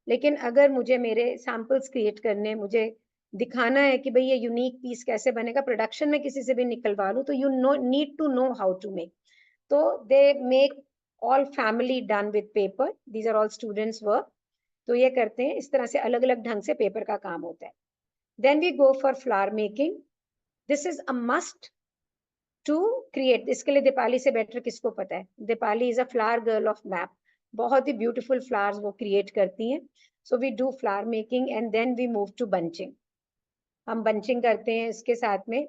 लेकिन अगर मुझे मेरे सैंपल्स क्रिएट करने, मुझे दिखाना है कि भाई ये यूनिक पीस कैसे बनेगा, प्रोडक्शन में किसी से भी निकलवा लूं, तो you know need to know how to make. तो they make all family done with paper. These are all students work. तो ये करते हैं इस तरह से, अलग अलग ढंग से पेपर का काम होता है. Then we go for flower making. This is a must to create. इसके लिए दीपाली से बेटर किसको पता है? Deepali is a flower girl of map. बहुत ही ब्यूटीफुल फ्लावर्स वो क्रिएट करती हैं. So we do flower making and then we move to bunching. हम बंचिंग करते हैं इसके साथ में.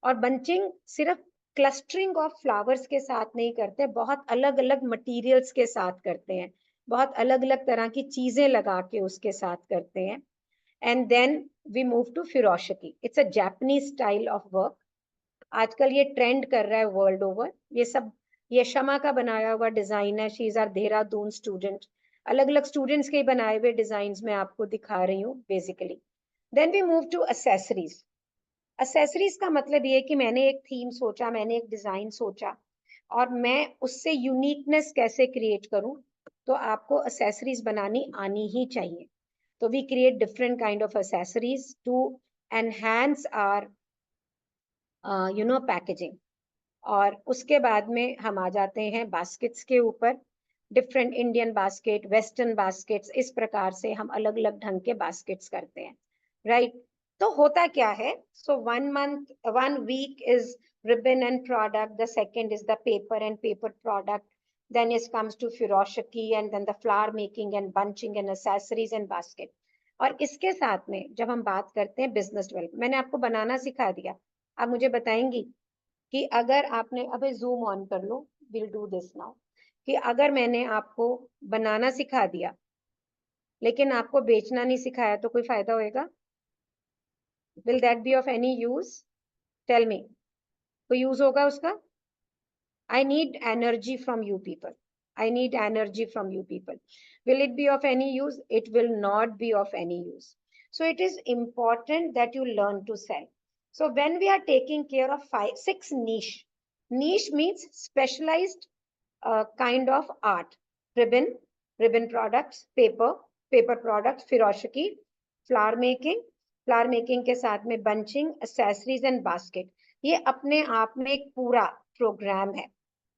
और बंचिंग सिर्फ क्लस्टरिंग ऑफ फ्लावर्स के साथ नहीं करते, बहुत अलग अलग मटेरियल्स के साथ करते हैं, बहुत अलग अलग तरह की चीजें लगा के उसके साथ करते हैं. And then we move to furoshiki. It's a Japanese style of work. आजकल ये ट्रेंड कर रहा है वर्ल्ड ओवर. ये सब ये शमा का बनाया हुआ डिजाइन है. She is our Dehradun student. अलग अलग स्टूडेंट्स के बनाए हुए डिजाइन में आपको दिखा रही हूँ basically. Then we move to accessories. Accessories का मतलब ये कि मैंने एक थीम सोचा, मैंने एक डिजाइन सोचा, और मैं उससे यूनिकनेस कैसे क्रिएट करूं. तो आपको एसेसरीज बनानी आनी ही चाहिए. तो we create different kind of accessories to enhance our packaging. और उसके बाद में हम आ जाते हैं बास्केट्स के ऊपर. Different Indian basket, western baskets, इस प्रकार से हम अलग अलग ढंग के बास्केट्स करते हैं. राइट. तो होता क्या है? सो 1 week is ribbon and product. The second is the paper and paper product. Then it comes to firoshiki and then the flower making and bunching and accessories and basket. और इसके साथ में जब हम बात करते हैं बिजनेस डेवलपमेंट, मैंने आपको बनाना सिखा दिया. आप मुझे बताएंगी कि अगर आपने, अभी जूम ऑन कर लो, विल डू दिस नाउ, कि अगर मैंने आपको बनाना सिखा दिया लेकिन आपको बेचना नहीं सिखाया तो कोई फायदा होएगा? Will that be of any use? Tell me. कोई यूज होगा उसका? I need energy from you people. I need energy from you people. Will it be of any use? It will not be of any use. So it is important that you learn to sell. So when we are taking care of 6 niche means specialized kind of art. Ribbon products, paper products, furoshiki, flower making के साथ में bunching, accessories and basket. ये अपने आप में एक पूरा programme है.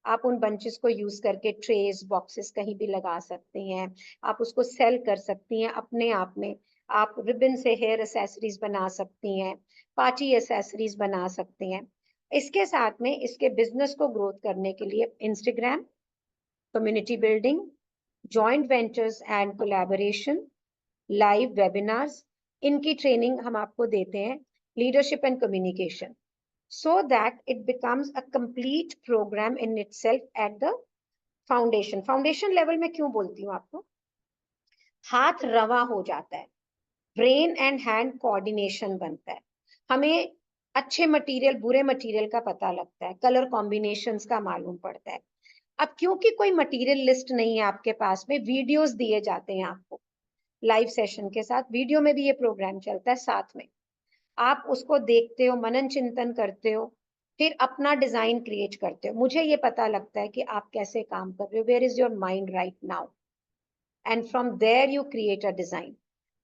आप उन बंचेस को यूज करके ट्रेस, बॉक्सेस कहीं भी लगा सकते हैं. आप उसको सेल कर सकती हैं अपने आप में. आप रिबन से हेयर एक्सेसरीज बना सकती हैं, पार्टी एक्सेसरीज बना सकती हैं. इसके साथ में इसके बिजनेस को ग्रोथ करने के लिए Instagram, community building, joint ventures and collaboration, live webinars, इनकी ट्रेनिंग हम आपको देते हैं. Leadership and communication, so that it becomes a complete program in itself at the foundation level. में क्यों बोलती हूँ आपको? हाथ रवा हो जाता है, ब्रेन एंड हैंड कोऑर्डिनेशन बनता है, हमें अच्छे मटेरियल बुरे मटेरियल का पता लगता है, कलर कॉम्बिनेशंस का मालूम पड़ता है. अब क्योंकि कोई मटेरियल लिस्ट नहीं है आपके पास में, वीडियोस दिए जाते हैं आपको लाइव सेशन के साथ. वीडियो में भी ये प्रोग्राम चलता है साथ में. आप उसको देखते हो, मनन चिंतन करते हो, फिर अपना डिजाइन क्रिएट करते हो. मुझे ये पता लगता है कि आप कैसे काम कर रहे हो, where is your mind right now, and from there you create a design.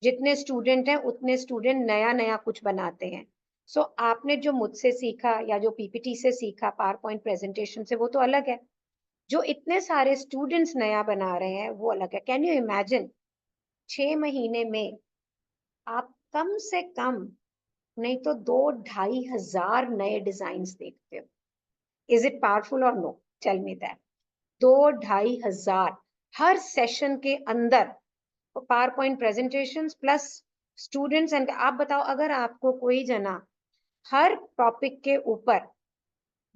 जितने स्टूडेंट हैं उतने स्टूडेंट नया नया कुछ बनाते हैं. सो आपने जो मुझसे सीखा या जो पीपीटी से सीखा, पावर पॉइंट प्रेजेंटेशन से, वो तो अलग है. जो इतने सारे स्टूडेंट्स नया बना रहे हैं वो अलग है. कैन यू इमेजिन 6 महीने में आप कम से कम नहीं तो 2-2.5 हजार नए डिजाइन देखते हो. इज इट पावरफुल और नो? Tell me that. 2-2.5 हजार हर सेशन के अंदर, power point presentation plus students. And आप बताओ, अगर आपको कोई जना हर टॉपिक के ऊपर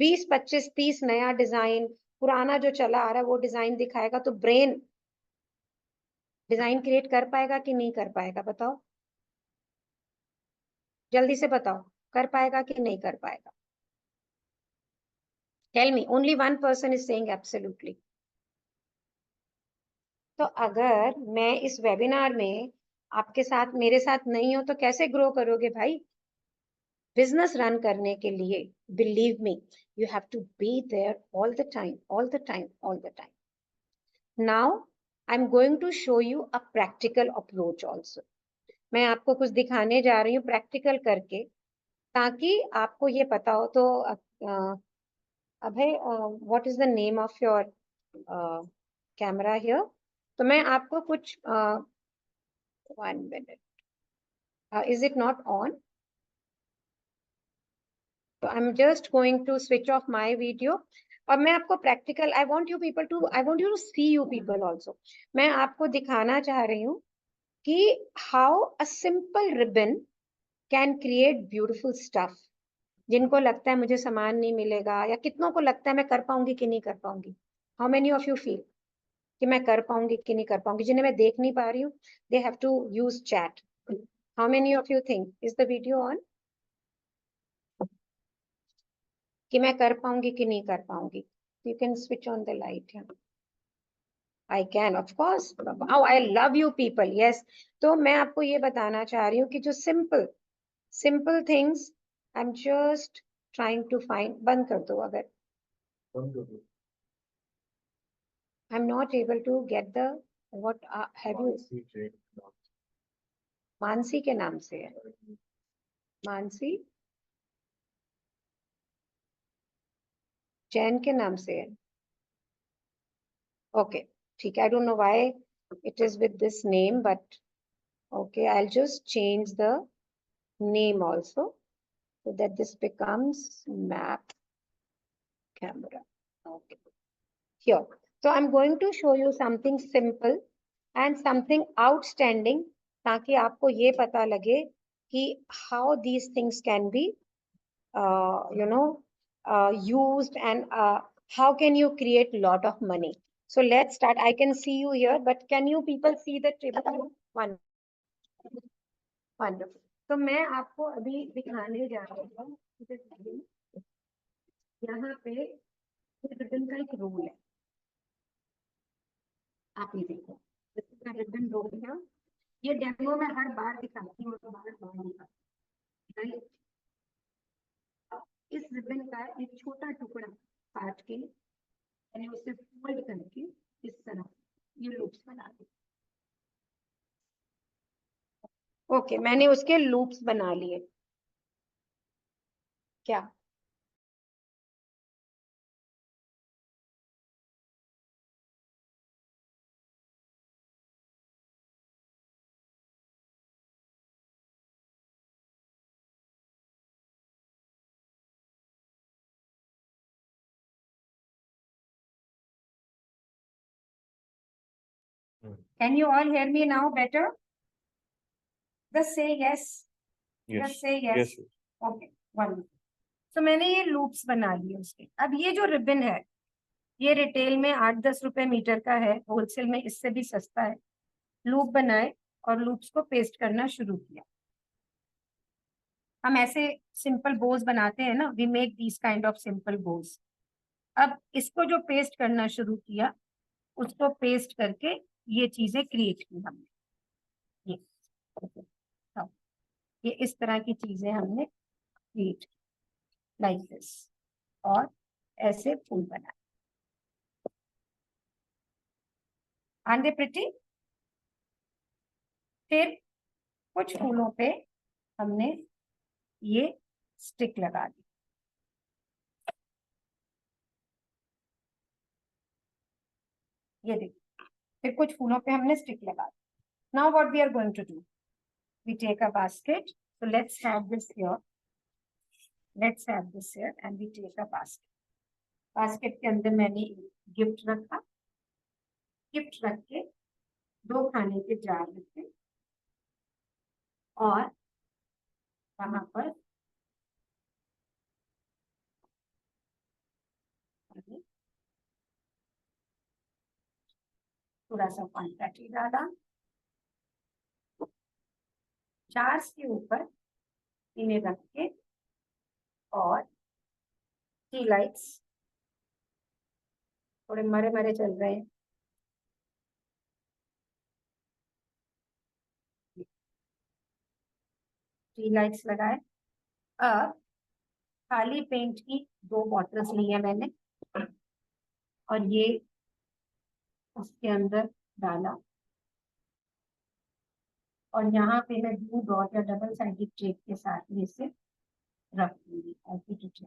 20, 25, 30 नया डिजाइन, पुराना जो चला आ रहा है वो डिजाइन दिखाएगा, तो ब्रेन डिजाइन क्रिएट कर पाएगा कि नहीं कर पाएगा? बताओ, जल्दी से बताओ, कर पाएगा कि नहीं कर पाएगा? Tell me. Only one person is saying absolutely. तो अगर मैं इस वेबिनार में आपके साथ, मेरे साथ नहीं हो, तो कैसे ग्रो करोगे भाई? बिजनेस रन करने के लिए, believe me, you have to be there all the time, all the time, all the time. Now I am going to show you a practical approach also. मैं आपको कुछ दिखाने जा रही हूँ प्रैक्टिकल करके, ताकि आपको ये पता हो. तो Abhay, what is the name of your camera here? तो मैं आपको कुछ 1 minute, is it not on? So I'm just going to switch off my video. और मैं आपको practical, I want you to see you people also. मैं आपको दिखाना चाह रही हूँ कि how a simple ribbon can create beautiful stuff. जिनको लगता है मुझे सामान नहीं मिलेगा, या कितनों को लगता है मैं कर पाऊंगी कि नहीं कर पाऊंगी? How many of you feel कि मैं कर पाऊंगी कि नहीं कर पाऊंगी? जिन्हें मैं देख नहीं पा रही हूँ, they have to use chat. How many of you think is the video on? कि मैं कर पाऊंगी कि नहीं कर पाऊंगी? You can switch on the light. Yeah. I can, of course. Oh, I love you people. Yes. तो मैं आपको ये बताना चाह रही हूँ कि जो simple things, I'm just trying to find. बंद कर दो अगर. I'm not able to get the what have you? Mansi के नाम से है. मानसी जैन के नाम से है. Okay, ठीक है. I don't know why it is with this name, but okay, I'll just change the name also so that this becomes map camera. Okay, here. So I'm going to show you something simple and something outstanding, ताकि आपको ये पता लगे कि how these things can be used, and how can you create lot of money. So let's start. I can see you here, but can you people see the table? Wonderful. तो मैं आपको अभी दिखाने जा रही हूँ. यहाँ पे रिबन का एक रूल है. आप ये देखो, रिबन रोल है, ये डेमो में हर बार दिखाती हूँ तो बार दिखाती हूँ। इस रिबन का एक छोटा टुकड़ा काट के मैंने उसे फोल्ड करके इस तरह ये लूप्स बना दिए। ओके, मैंने उसके लूप्स बना लिए। क्या Can you all hear me now better? Just say yes. Yes. Just say yes. Yes. Okay, wonderful. तो मैंने ये लूप्स बना लिए उसके। अब ये जो रिबन है, ये रिटेल में 8-10 रुपए मीटर का है, होलसेल में इससे भी सस्ता है। लूप बनाए और लूप्स को पेस्ट करना शुरू किया। हम ऐसे सिंपल बोज बनाते हैं ना, we make this kind of simple bows. अब इसको जो पेस्ट करना शुरू किया, उसको पेस्ट करके ये चीजें क्रिएट की हमने। ये इस तरह की चीजें हमने क्रिएट की, लाइक दिस, और ऐसे फूल बनाए। Are they pretty? फिर कुछ फूलों पे हमने ये स्टिक लगा दी। ये देखिए, फिर कुछ फूलों पे हमने स्टिक लगा दी। Now what we are going to do, we take a basket. So let's have this here, let's have this here and we take a basket. Basket के अंदर मैंने गिफ्ट रखा। गिफ्ट रख के 2 खाने के जार रखे और वहां पर थोड़ा सा क्वांटिटी डाला। जार्स के ऊपर इन्हें रख के और टी लाइट्स, थोड़े मरे मरे चल रहे हैं, टी लाइट्स लगाए। अब खाली पेंट की 2 बॉटल्स ली है मैंने और ये उसके अंदर डाला और यहाँ पे मैं ब्लू डॉट या डबल साइडेड टेप के साथ में इसे रख दूंगी।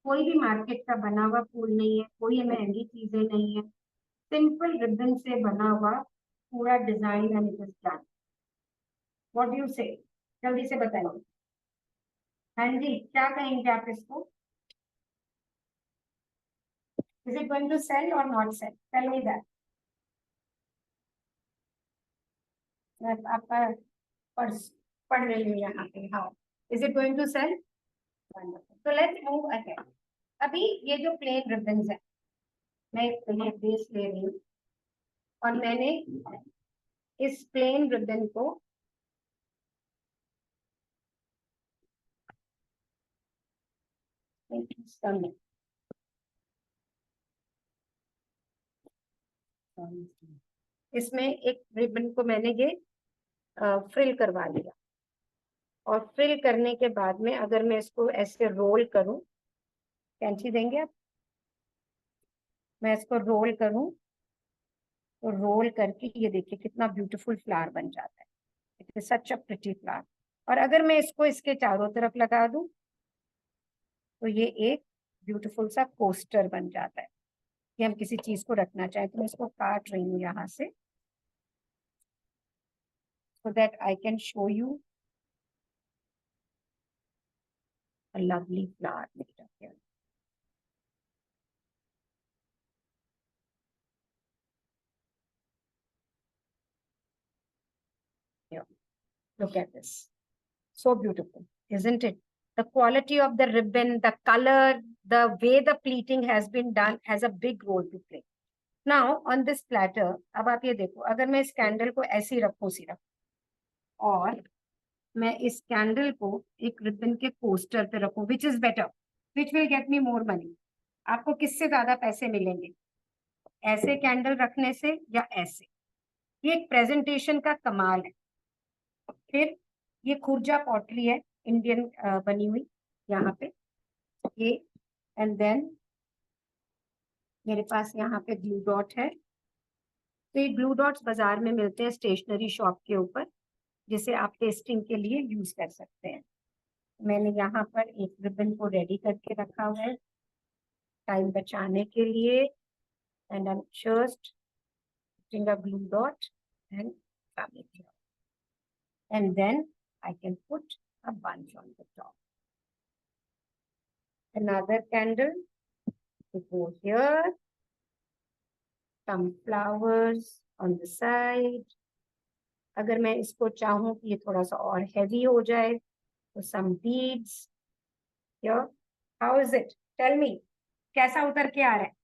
कोई भी मार्केट का बना हुआ फूल नहीं है, कोई महंगी चीजें नहीं है, सिंपल रिबन से बना हुआ पूरा design and it is done. What do you से? जल्दी से बताइए। हाँ जी, क्या कहेंगे आप इसको? Is it going to sell or not sell? Tell me that. आपका पर्स पढ़ रही हूँ यहाँ पे। हाँ, is it going to sell? Wonderful. So let's move ahead. अभी ये जो प्लेन रिबन्स है, मैं एक बेस ले रही हूँ और मैंने इस प्लेन रिबन को इसमें एक रिबन को मैंने ये फ्रिल करवा लिया और फ्रिल करने के बाद में अगर मैं इसको ऐसे रोल करूं, कैंची देंगे आप? मैं इसको रोल करूं तो रोल करके ये देखिए कितना ब्यूटीफुल फ्लावर बन जाता है। It is such a pretty flower. और अगर मैं इसको इसके चारों तरफ लगा दूं तो ये एक ब्यूटीफुल सा कोस्टर बन जाता है कि हम किसी चीज को रखना चाहें। तो मैं इसको काट रही हूँ यहाँ से so that I can show you a lovely flower made up here. Here, look at this. So beautiful, isn't it? The quality of the ribbon, the color, the way the pleating has been done has a big role to play. Now on this platter, अब आप ये देखो, अगर मैं इस candle को ऐसे ही रखूं सिर्फ और मैं इस कैंडल को एक रिबन के पोस्टर पे रखूं, which is better, which will get me more money? आपको किससे ज्यादा पैसे मिलेंगे, ऐसे कैंडल रखने से या ऐसे? ये एक प्रेजेंटेशन का कमाल है। फिर ये खुर्जा पॉटरी है, इंडियन बनी हुई, यहाँ पे ये, एंड देन मेरे पास यहाँ पे ग्लू डॉट है। तो ये ग्लू डॉट्स बाजार में मिलते हैं स्टेशनरी शॉप के ऊपर, जिसे आप टेस्टिंग के लिए यूज कर सकते हैं। मैंने यहाँ पर एक रिबन को रेडी करके रखा हुआ है टाइम बचाने के लिए, and I am just putting a glue dot and coming here, and then I can put a bunch on the top. Another candle to go here, some flowers on the side. अगर मैं इसको चाहूँ कि ये थोड़ा सा और heavy हो जाए तो some beads here. How is it? Tell me, कैसा उतर के आ रहा है?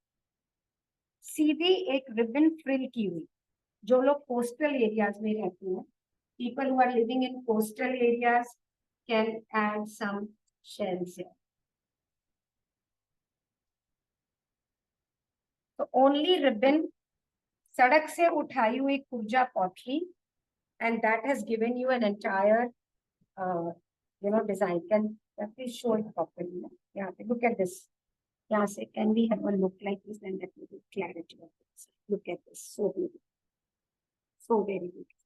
सीधी एक रिबन फ्रिल की हुई। जो लोग कोस्टल एरियाज में रहते हैं, people who are living in coastal areas can add some shells here. तो only ribbon, सड़क से उठाई हुई Khurja pottery, and that has given you an entire design. Can please show it properly? यहाँ पे look at this. यहाँ से can we have a look like this and that will be clarity of this. Look at this, so beautiful, so very beautiful.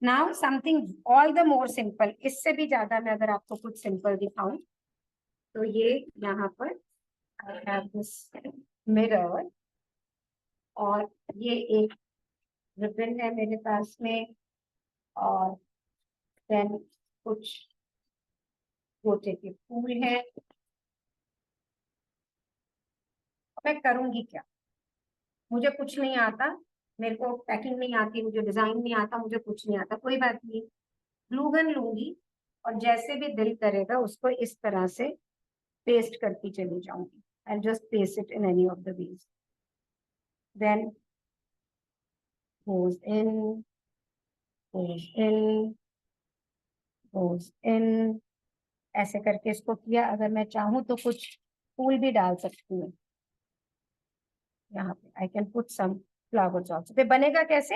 Now something all the more simple. इससे भी ज्यादा मैं अगर आपको कुछ simple दिखाऊं तो ये यहाँ पर I have this mirror, और ये एक रिबन है मेरे पास में, और देन कुछ गोटे के फूल हैं। मैं करूंगी क्या? मुझे कुछ नहीं आता, मेरे को पैकिंग नहीं आती, मुझे डिजाइन नहीं आता, मुझे कुछ नहीं आता, कोई बात नहीं, ग्लू गन लूंगी और जैसे भी दिल करेगा उसको इस तरह से पेस्ट करती चली जाऊंगी। I'll just paste it in any of the ways. Then goes in, goes in, goes in, ऐसे करके इसको किया। अगर मैं चाहूँ तो कुछ फूल भी डाल सकती हूँ यहाँ पे। I can put some flowers also. तो बनेगा कैसे?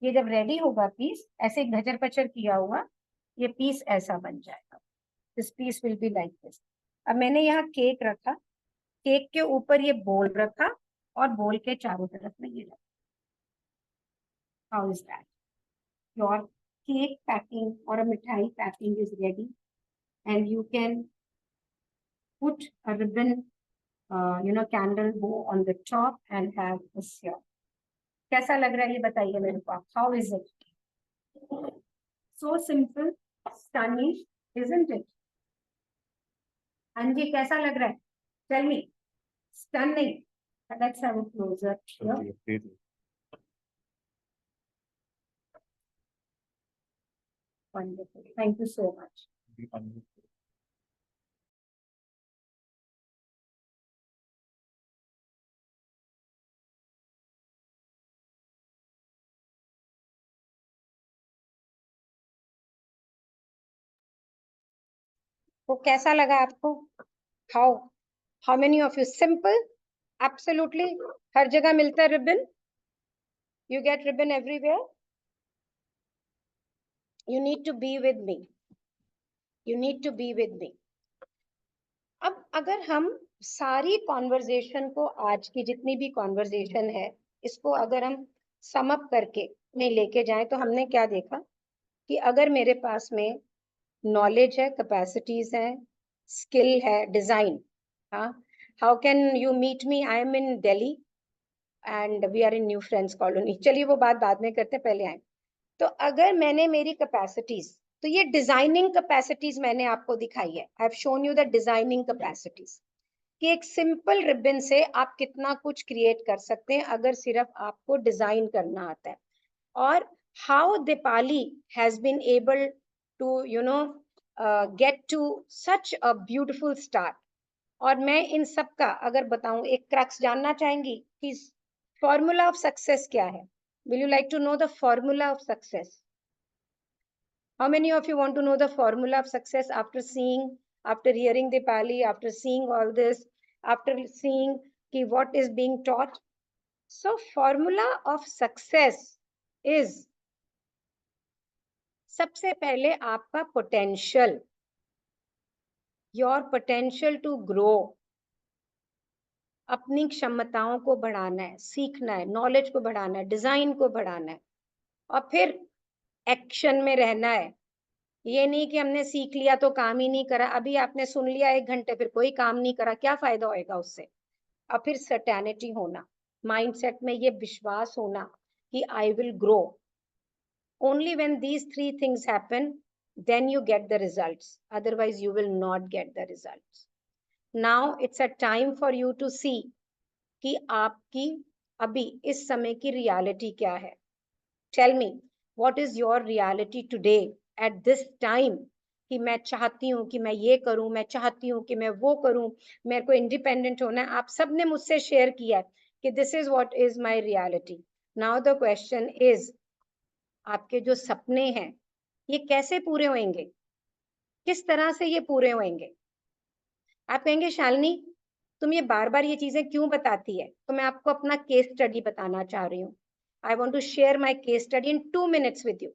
ये जब रेडी होगा पीस, ऐसे घचर पचर किया हुआ ये पीस ऐसा बन जाएगा। This piece will be like this. अब मैंने यहाँ केक रखा, केक के ऊपर ये बोल रखा और बोल के चारों तरफ में ये रखा। How is that? Your cake packing और मिठाई packing is ready, and you can put a ribbon, candle bow on the top and have this here. कैसा लग रहा है ये बताइए मेरे को। How is it? So simple, stunning, isn't it? हाँ जी, कैसा लग रहा है? Tell me. Stunning. Let's have a closer here. Wonderful. Thank you so much. तो कैसा लगा आपको? How many of you? Simple, absolutely. हर जगह मिलता है ribbon. You get ribbon everywhere. You need to be with me. You need to be with me. अब अगर हम सारी कॉन्वर्जेशन को, आज की जितनी भी कॉन्वर्जेशन है, इसको अगर हम सम अप करके में लेके जाएं तो हमने क्या देखा कि अगर मेरे पास में नॉलेज है, कैपेसिटीज है, स्किल है, डिजाइन, हाँ, how can you meet me? I am in Delhi and we are in New Friends Colony. चलिए वो बात बाद में करते हैं, पहले आए। तो अगर मैंने मेरी कैपेसिटीज, तो ये डिजाइनिंग कैपेसिटीज मैंने आपको दिखाई है। I have shown you the designing capacities कि एक सिंपल रिबन से आप कितना कुछ क्रिएट कर सकते हैं अगर सिर्फ आपको डिजाइन करना आता है। और how Deepali has been able to get to such a beautiful start. और मैं इन सब का अगर बताऊं, एक क्रक्स जानना चाहेंगी कि फॉर्मूला ऑफ सक्सेस क्या है? Will you like to know the formula of success? How many of you want to know the formula of success after hearing Dipali, after seeing all this, after seeing ki what is being taught. So formula of success is सबसे पहले आपका potential, your potential to grow, अपनी क्षमताओं को बढ़ाना है, सीखना है, नॉलेज को बढ़ाना है, डिजाइन को बढ़ाना है, और फिर एक्शन में रहना है। ये नहीं कि हमने सीख लिया तो काम ही नहीं करा, अभी आपने सुन लिया 1 घंटे फिर कोई काम नहीं करा, क्या फायदा होएगा उससे। और फिर सर्टेनिटी होना, माइंडसेट में ये विश्वास होना कि I will grow. Only when these 3 things happen then you get the results, otherwise you will not get the results. Now it's a time for you to see कि आपकी अभी इस समय की रियलिटी क्या है। Tell me what is your reality today at this time, कि मैं चाहती हूँ कि मैं ये करूं, मैं चाहती हूँ कि मैं वो करूं, मेरे को इंडिपेंडेंट होना है। आप सबने मुझसे शेयर किया है कि this is what is my reality. Now the question is, आपके जो सपने हैं ये कैसे पूरे होंगे, किस तरह से ये पूरे होंगे। आप कहेंगे शालिनी तुम ये बार बार ये चीजें क्यों बताती है, तो मैं आपको अपना केस स्टडी बताना चाह रही हूँ। I want to share my case study in 2 minutes with you.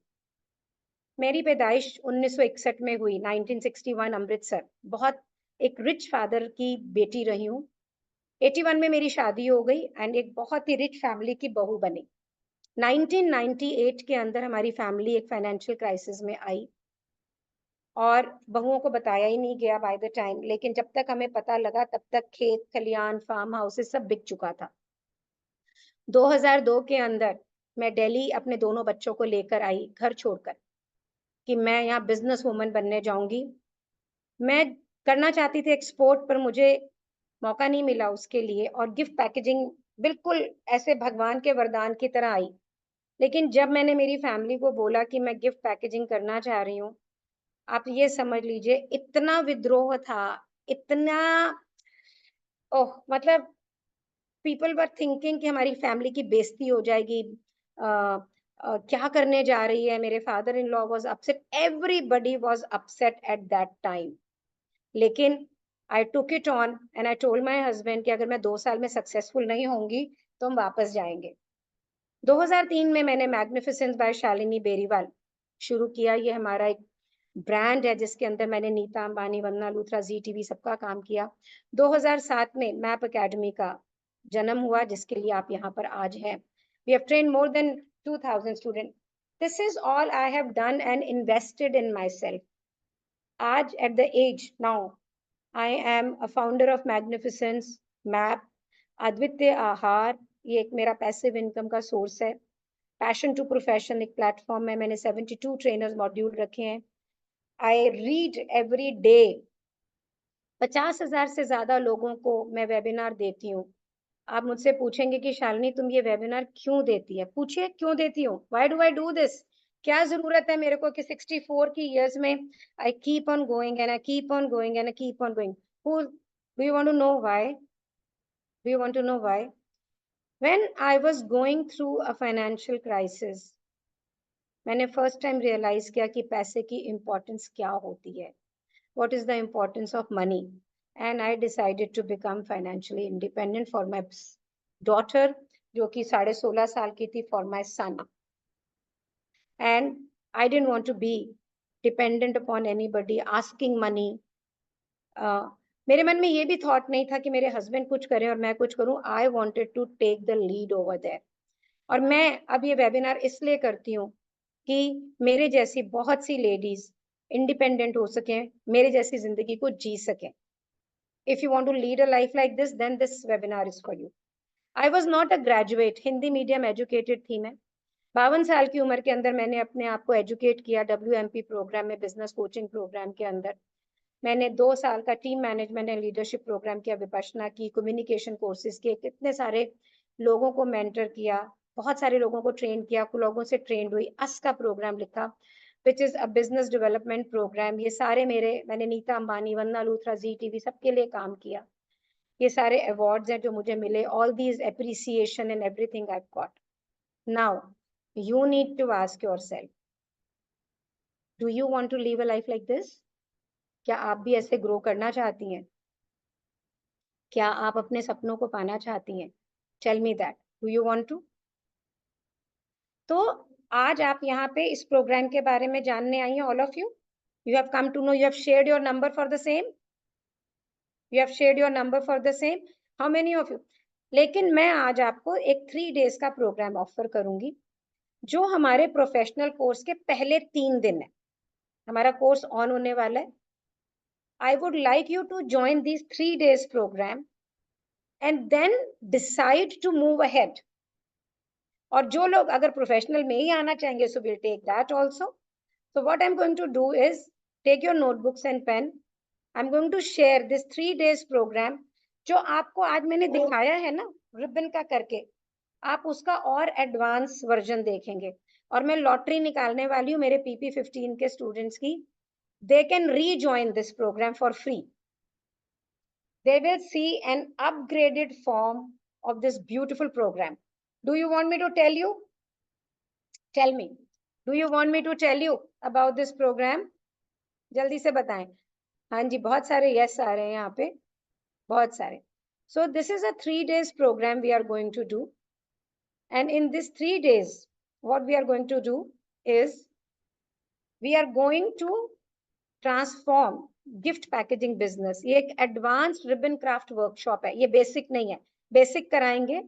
मेरी पैदाइश 1961 में हुई, 1961 अमृतसर। बहुत एक रिच फादर की बेटी रही हूँ। 81 में मेरी शादी हो गई एंड एक बहुत ही रिच फैमिली की बहू बनी। 1998 के अंदर हमारी फैमिली एक फाइनेंशियल क्राइसिस में आई और बहुओं को बताया ही नहीं गया बाय द टाइम, लेकिन जब तक हमें पता लगा तब तक खेत खलियान फार्म हाउसेस सब बिक चुका था। 2002 के अंदर मैं दिल्ली अपने दोनों बच्चों को लेकर आई घर छोड़कर कि मैं यहाँ बिजनेस वुमन बनने जाऊंगी। मैं करना चाहती थी एक्सपोर्ट, पर मुझे मौका नहीं मिला उसके लिए, और गिफ्ट पैकेजिंग बिल्कुल ऐसे भगवान के वरदान की तरह आई। लेकिन जब मैंने मेरी फैमिली को बोला कि मैं गिफ्ट पैकेजिंग करना चाह रही हूँ, आप ये समझ लीजिए इतना विद्रोह था, इतना ओह, मतलब पीपल वर थिंकिंग कि हमारी फैमिली की बेइज्जती हो जाएगी, क्या करने जा रही है। मेरे father in law was upset, everybody was upset at that time. लेकिन I took it on and I told my husband कि अगर मैं 2 साल में सक्सेसफुल नहीं होंगी तो हम वापस जाएंगे। 2003 में मैंने मैग्निफिसेंस बाय शालिनी बेरीवाल शुरू किया। ये हमारा एक ब्रांड है जिसके अंदर मैंने नीता अंबानी, वंदना लूथरा, जी टीवी सबका काम किया। 2007 में मैप एकेडमी का जन्म हुआ जिसके लिए आप यहाँ पर आज हैं। We have trained more than 2000 student. This is all I have done and invested in myself. आज at the age now I am a founder of magnificence, map, Advitiya Aahar, ये एक मेरा पैसिव इनकम का सोर्स है। Passion to profession एक platform है, मैंने 72 trainers module रखे हैं। आई रीड एवरी डे, 50,000 से ज्यादा लोगों को मैं वेबिनार देती हूँ। आप मुझसे पूछेंगे कि शालिनी तुम ये वेबिनार क्यों देती है, पूछिए क्यों देती हूँ, why do I do this. क्या जरूरत है मेरे को कि 64 की इयर्स में I keep on going and I keep on going and I keep on going. Who do you want to know why? Do you want to know why? When I was going through a financial crisis, मैंने first time realise किया कि पैसे की importance क्या होती है, what is the importance of money, and I decided to become financially independent for my daughter जो कि 16.5 साल की थी, for my son, and I didn't want to be dependent upon anybody asking money. मेरे मन में ये भी थॉट नहीं था कि मेरे हस्बैंड कुछ करें और मैं कुछ करूं। I wanted to take the lead over there. और मैं अब ये वेबिनार इसलिए करती हूँ कि मेरे जैसी बहुत सी लेडीज इंडिपेंडेंट हो सकें, मेरे जैसी जिंदगी को जी सकें। If you want to lead a life like this, then this webinar is for you. I was not a graduate, Hindi medium educated थी मैं। 52 साल की उम्र के अंदर मैंने अपने आप को एजुकेट किया WMP प्रोग्राम में, बिजनेस कोचिंग प्रोग्राम के अंदर। मैंने 2 साल का team management and leadership programme किया, विपश्यना की, कम्युनिकेशन कोर्सेज किए, कितने सारे लोगों को मेंटर किया, बहुत सारे लोगों को ट्रेन किया, लोगों से ट्रेंड हुई। अस का प्रोग्राम लिखा, which is a business development programme. ये सारे मैंने नीता अंबानी, वंदना लूथरा, जी टीवी सबके लिए काम किया। ये सारे अवार्ड्स हैं जो मुझे मिले, all these appreciation and everything I got. Now you need to ask yourself, do you want to live a life like this? क्या आप भी ऐसे ग्रो करना चाहती हैं? क्या आप अपने सपनों को पाना चाहती हैं? Tell me that, do you want to? तो आज आप यहाँ पे इस प्रोग्राम के बारे में जानने आई हैं, all of you. You have come to know, you have shared your number for the same. You have shared your number for the same. How many of you? लेकिन मैं आज आपको एक 3 days का प्रोग्राम ऑफर करूंगी जो हमारे professional course के पहले 3 दिन है. हमारा कोर्स ऑन होने वाला है. I would like you to join these 3 days program and then decide to move ahead. और जो लोग अगर प्रोफेशनल में ही आना चाहेंगे, so we'll take that also. So what I'm going to do is take your notebooks and pen. I'm going to share this 3 days program जो आपको आज मैंने दिखाया है ना रिबन का करके, आप उसका और एडवांस वर्जन देखेंगे. और मैं लॉटरी निकालने वाली हूँ मेरे PP15 के स्टूडेंट्स की. They can rejoin this program for free. They will see an upgraded form of this beautiful program. Do you want me to tell you? Tell me. Do you want me to tell you about this program? जल्दी से बताएं. हाँ जी, बहुत सारे yes आ रहे हैं यहाँ पे, बहुत सारे. So this is a 3 days program we are going to do. And in this 3 days, what we are going to do is we are going to transform gift packaging business. ये एक advanced ribbon craft workshop है. ये basic नहीं है, basic कराएंगे,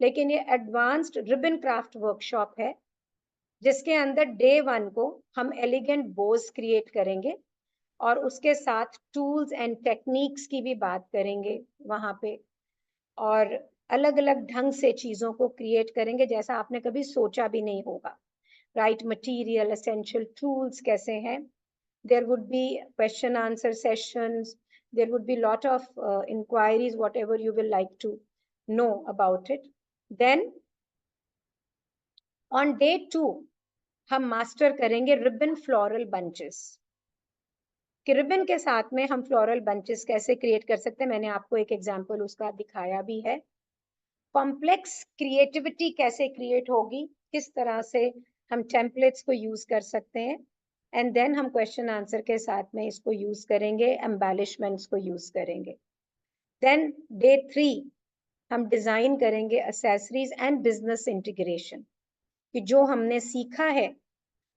लेकिन ये advanced ribbon craft workshop है जिसके अंदर डे 1 को हम एलिगेंट बोज क्रिएट करेंगे और उसके साथ टूल्स एंड टेक्निक्स की भी बात करेंगे वहां पे, और अलग अलग ढंग से चीजों को क्रिएट करेंगे जैसा आपने कभी सोचा भी नहीं होगा. राइट मटेरियल, एसेंशियल टूल्स कैसे हैं. There would be question answer sessions. There would be lot of inquiries, whatever you will like to know about it. Then on day 2 हम मास्टर करेंगे रिबन फ्लोरल बंचेस. कि ribbon के साथ में हम floral bunches कैसे क्रिएट कर सकते हैं. मैंने आपको एक एग्जांपल उसका दिखाया भी है. कॉम्प्लेक्स क्रिएटिविटी कैसे क्रिएट होगी, किस तरह से हम टेम्पलेट्स को यूज कर सकते हैं. एंड देन हम क्वेश्चन आंसर के साथ में इसको यूज करेंगे, एम्बेलिशमेंट्स को यूज करेंगे. देन डे 3 हम डिजाइन करेंगे एक्सेसरीज एंड बिजनेस इंटीग्रेशन, कि जो हमने सीखा है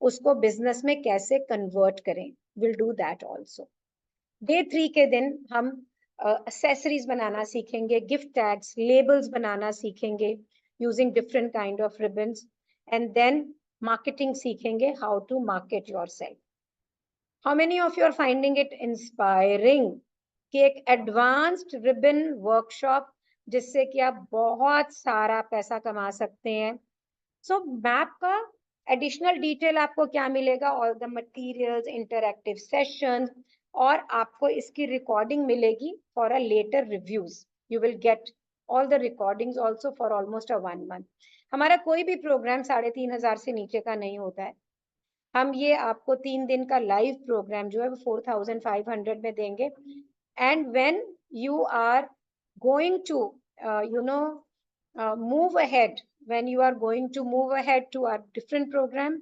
उसको बिजनेस में कैसे कन्वर्ट करें. Will do that also. Day 3 के दिन हम एक्सेसरीज बनाना सीखेंगे, गिफ्ट टैग्स, लेबल्स बनाना सीखेंगे using different kind of ribbons. And then marketing सीखेंगे, how to market yourself. How many of you are finding it inspiring कि एक एडवांस्ड रिबन वर्कशॉप जिससे कि आप बहुत सारा पैसा कमा सकते हैं. सो मैप का एडिशनल डिटेल आपको क्या मिलेगा, all the materials, interactive sessions, और आपको इसकी रिकॉर्डिंग मिलेगी for a later reviews. You will get all the recordings also for almost a 1 month. हमारा कोई भी प्रोग्राम 3,500 से नीचे का नहीं होता है. हम ये आपको 3 दिन का लाइव प्रोग्राम जो है वो 4,500 में देंगे. And when you are going to move ahead, when you are going to move ahead to our different program,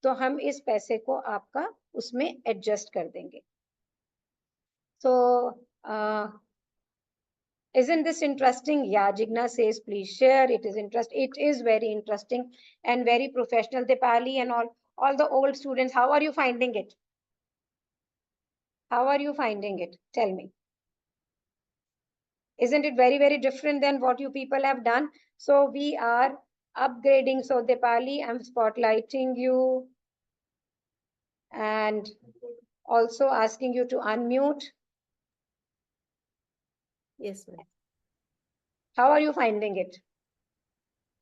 तो हम इस पैसे को आपका उसमें एडजस्ट कर देंगे. So isn't this interesting? Yeah, Jigna says please share. It is interesting. It is very interesting and very professional. Dipali and all the old students, how are you finding it? How are you finding it? Tell me. Isn't it very, very different than what you people have done? So we are upgrading. So Dipali, I'm spotlighting you and also asking you to unmute. Yes, ma'am. How are you finding it?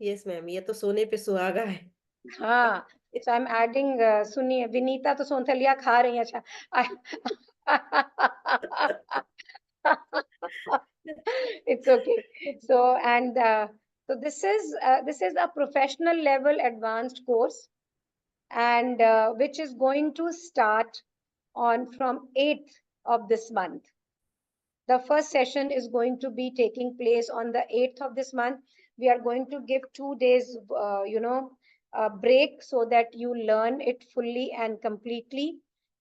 Yes, ma'am. ये तो सोने पे सुहागा है. हाँ. So I'm adding सुनिए, विनीता तो सोंथलिया खा रही है. अच्छा. It's okay. So and so this is a professional level advanced course, and which is going to start on from 8th of this month. The first session is going to be taking place on the 8th of this month. We are going to give 2 days, break so that you learn it fully and completely,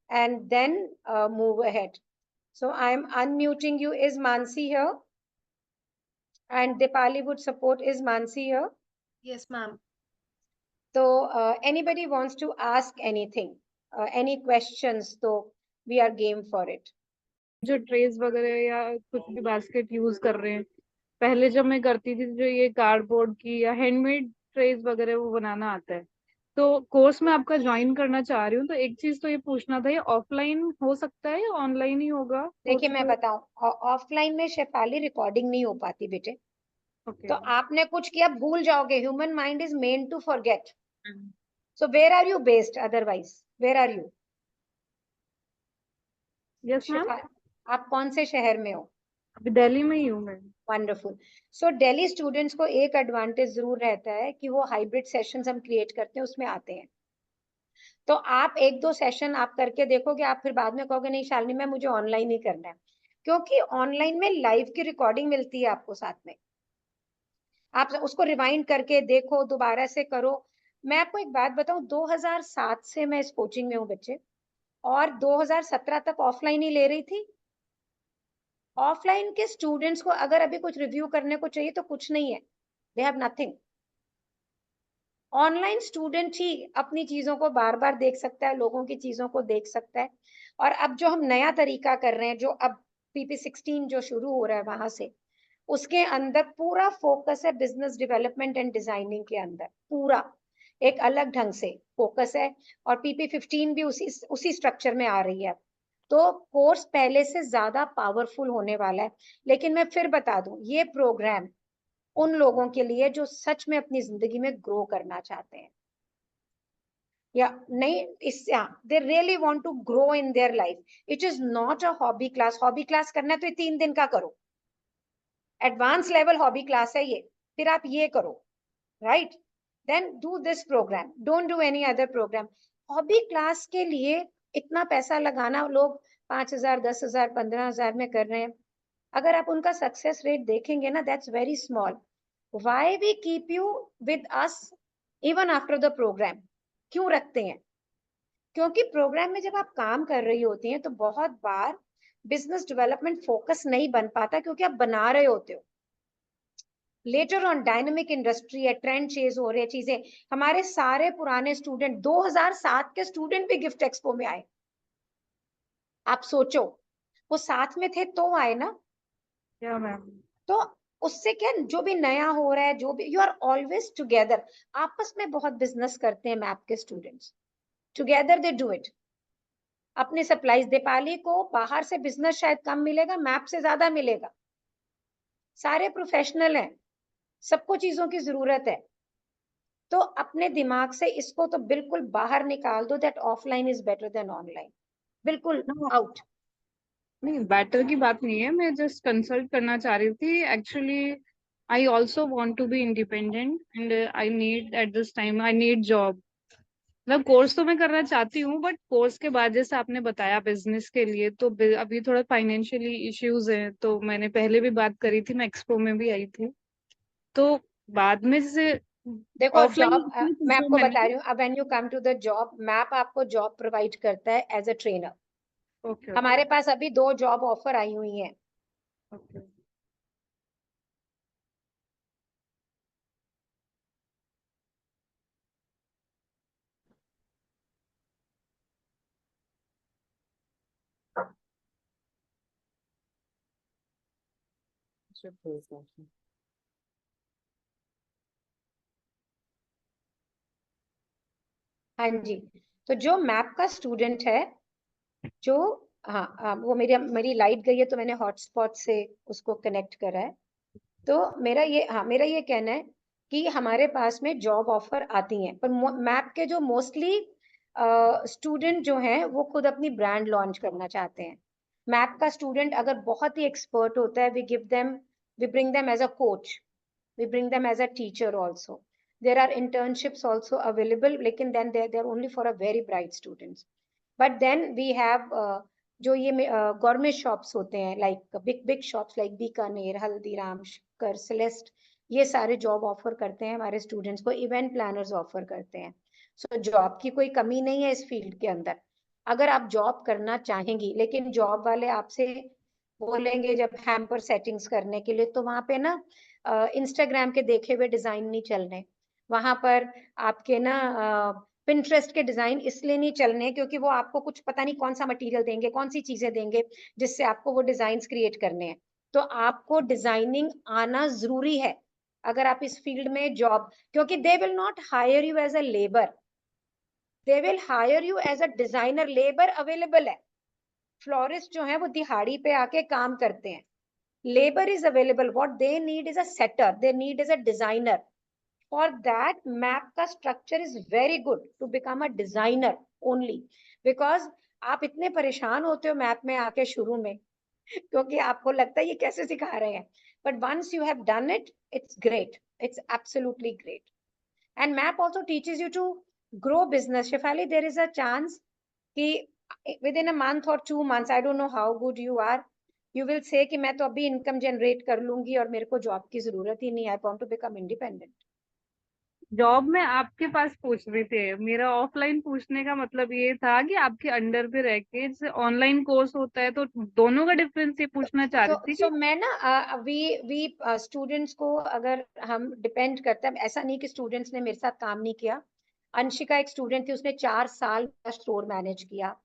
and then move ahead. So I'm unmuting you. Is Mansi here? And Dipali would support. Is Mansi here? Yes, ma'am. So anybody wants to ask anything, any questions, so we are game for it. जो trace वगैरह या कुछ भी basket use कर रहे हैं, पहले जब मैं करती थी जो ये कार्डबोर्ड की या हैंडमेड ट्रेस वगैरह वो बनाना आता है, तो कोर्स में आपका ज्वाइन करना चाह रही हूँ, तो एक चीज तो ये पूछना था, ये ऑफलाइन हो सकता है या ऑनलाइन ही होगा? देखिए मैं बताऊं, ऑफलाइन में शेफाली रिकॉर्डिंग नहीं हो पाती बेटे। ओके तो आपने कुछ किया भूल जाओगे, human mind is meant to forget. So where are you based otherwise, where are you? Yes ma'am, आप कौन से शहर में हो? अभी दिल्ली में ही हूँ मैं। वंडरफुल। सो दिल्ली स्टूडेंट्स को एक एडवांटेज जरूर रहता है कि वो हाइब्रिड सेशंस हम क्रिएट करते हैं उसमें आते हैं। तो आप 1-2 सेशन आप करके देखोगे, आप फिर बाद में कहोगे नहीं शालिनी मैम मुझे ऑनलाइन ही करना है, क्योंकि ऑनलाइन में लाइव की रिकॉर्डिंग मिलती है आपको साथ में, आप उसको रिवाइंड करके देखो, दोबारा से करो। मैं आपको एक बात बताऊं, 2007 से मैं इस कोचिंग में हूँ बच्चे, और 2017 तक ऑफलाइन ही ले रही थी। ऑफलाइन के स्टूडेंट्स को अगर अभी कुछ रिव्यू करने को चाहिए तो कुछ नहीं है, they have nothing. Online student ही अपनी चीजों को बार बार देख सकता है, लोगों की चीजों को देख सकता है। और अब जो हम नया तरीका कर रहे हैं, जो अब PP16 जो शुरू हो रहा है वहां से, उसके अंदर पूरा फोकस है बिजनेस डेवलपमेंट एंड डिजाइनिंग के अंदर, पूरा एक अलग ढंग से फोकस है। और PP15 भी उसी स्ट्रक्चर में आ रही है। तो कोर्स पहले से ज्यादा पावरफुल होने वाला है। लेकिन मैं फिर बता दूं, ये प्रोग्राम उन लोगों के लिए जो सच में अपनी जिंदगी में ग्रो करना चाहते हैं, या नहीं, इससे they really want to grow in their life. It is not a hobby class. Hobby class करना है तो ये 3 दिन का करो, एडवांस लेवल हॉबी क्लास है ये, फिर आप ये करो, right? Then do this programme, don't do any other programme. Hobby class के लिए इतना पैसा लगाना, लोग 5,000, 10,000, 15,000 में कर रहे हैं। अगर आप उनका सक्सेस रेट देखेंगे ना, that's very small. Why we keep you with us even after the programme? क्यों रखते हैं? क्योंकि प्रोग्राम में जब आप काम कर रही होती हैं तो बहुत बार बिजनेस डेवलपमेंट फोकस नहीं बन पाता, क्योंकि आप बना रहे होते हो। लेटर ऑन डायनेमिक इंडस्ट्री है, ट्रेंड चेंज हो रहे हैं चीजें। हमारे सारे पुराने स्टूडेंट, 2007 के स्टूडेंट भी गिफ्ट एक्सपो में आए। आप सोचो, वो साथ में थे तो आए ना। क्या मैम? तो उससे क्या, जो भी नया हो रहा है, जो भी, यू आर ऑलवेज टुगेदर। आपस में बहुत बिजनेस करते हैं मैप के students, together they do it. अपने सप्लाईज, दीपाली को बाहर से बिजनेस शायद कम मिलेगा, मैप से ज्यादा मिलेगा। सारे प्रोफेशनल हैं, सबको चीजों की जरूरत है। तो अपने दिमाग से इसको तो बिल्कुल बाहर निकाल दो, that offline is better than online, बिल्कुल आउट। नहीं, बेटर की बात नहीं है, मैं जस्ट कंसल्ट करना चाह रही थी actually. I also want to be independent and I need at this time, I need job. मतलब कोर्स तो मैं करना चाहती हूँ, बट कोर्स के बाद जैसे आपने बताया बिजनेस के लिए, तो अभी थोड़ा फाइनेंशियली इश्यूज हैं, तो मैंने पहले भी बात करी थी, मैं एक्सपो में भी आई थी, तो बाद में से देखो जॉब, ऑफलाइन मैं आपको बता रही हूँ, अब when you come to the job, map आपको जॉब प्रोवाइड करता है एज अ ट्रेनर। ओके हमारे पास अभी 2 जॉब ऑफर आई हुई हैं। ओके। हाँ जी। तो जो मैप का स्टूडेंट है, जो, हाँ, वो मेरी लाइट गई है तो मैंने हॉटस्पॉट से उसको कनेक्ट करा है। तो मेरा ये कहना है कि हमारे पास में जॉब ऑफर आती हैं, पर मैप के जो मोस्टली स्टूडेंट जो हैं वो खुद अपनी ब्रांड लॉन्च करना चाहते हैं। मैप का स्टूडेंट अगर बहुत ही एक्सपर्ट होता है, we bring them as a coach, we bring them as a teacher also. There are internships also available, लेकिन then they're only for a very bright students. But then we have जो ये government shops होते हैं, like big shops like Bikaner, Haldiram, कर, Celeste, ये सारे job offer करते हैं हमारे स्टूडेंट्स को, इवेंट प्लानर्स ऑफर करते हैं। सो जॉब की कोई कमी नहीं है इस फील्ड के अंदर, अगर आप जॉब करना चाहेंगी। लेकिन जॉब वाले आपसे बोलेंगे जब हैम्पर सेटिंग्स करने के लिए, तो वहां पे ना इंस्टाग्राम के देखे हुए डिजाइन नहीं चलने, वहां पर आपके ना पिंटरेस्ट के डिजाइन इसलिए नहीं चलने क्योंकि वो आपको कुछ पता नहीं कौन सा मटेरियल देंगे, कौन सी चीजें देंगे जिससे आपको वो डिजाइन्स क्रिएट करने हैं। तो आपको डिजाइनिंग आना जरूरी है अगर आप इस फील्ड में जॉब, क्योंकि they will not hire you as a labour, they will hire you as a designer. Labour available है, फ्लोरिस्ट जो है वो दिहाड़ी पे आके काम करते हैं, labour is available, what they need is a setter, they need is a designer. For that, map का structure is very good to become a designer only, because आप इतने परेशान होते हो मैप में आके शुरू में क्योंकि आपको लगता है ये कैसे सिखा रहे हैं, but once you have done it, it's great, it's absolutely great. And map also teaches you to grow business. Shefali, there is a chance कि within a month or 2 months, I don't know how good you are, you will say कि मैं तो अभी income generate कर लूंगी और मेरे को जॉब की जरूरत ही नहीं है, I want to become independent. Job में आपके पास पूछ रहे थे, मेरा ऑफलाइन पूछने का मतलब ये था कि आपके अंडर पे रह के, जैसे ऑनलाइन कोर्स होता है तो दोनों का डिफरेंस ये पूछना चाह रही थी so कि मैं ना वी स्टूडेंट्स को अगर हम डिपेंड करते हैं, ऐसा नहीं कि स्टूडेंट्स ने मेरे साथ काम नहीं किया। अंशिका एक स्टूडेंट थी, उसने 4 साल मेरा स्टोर मैनेज किया,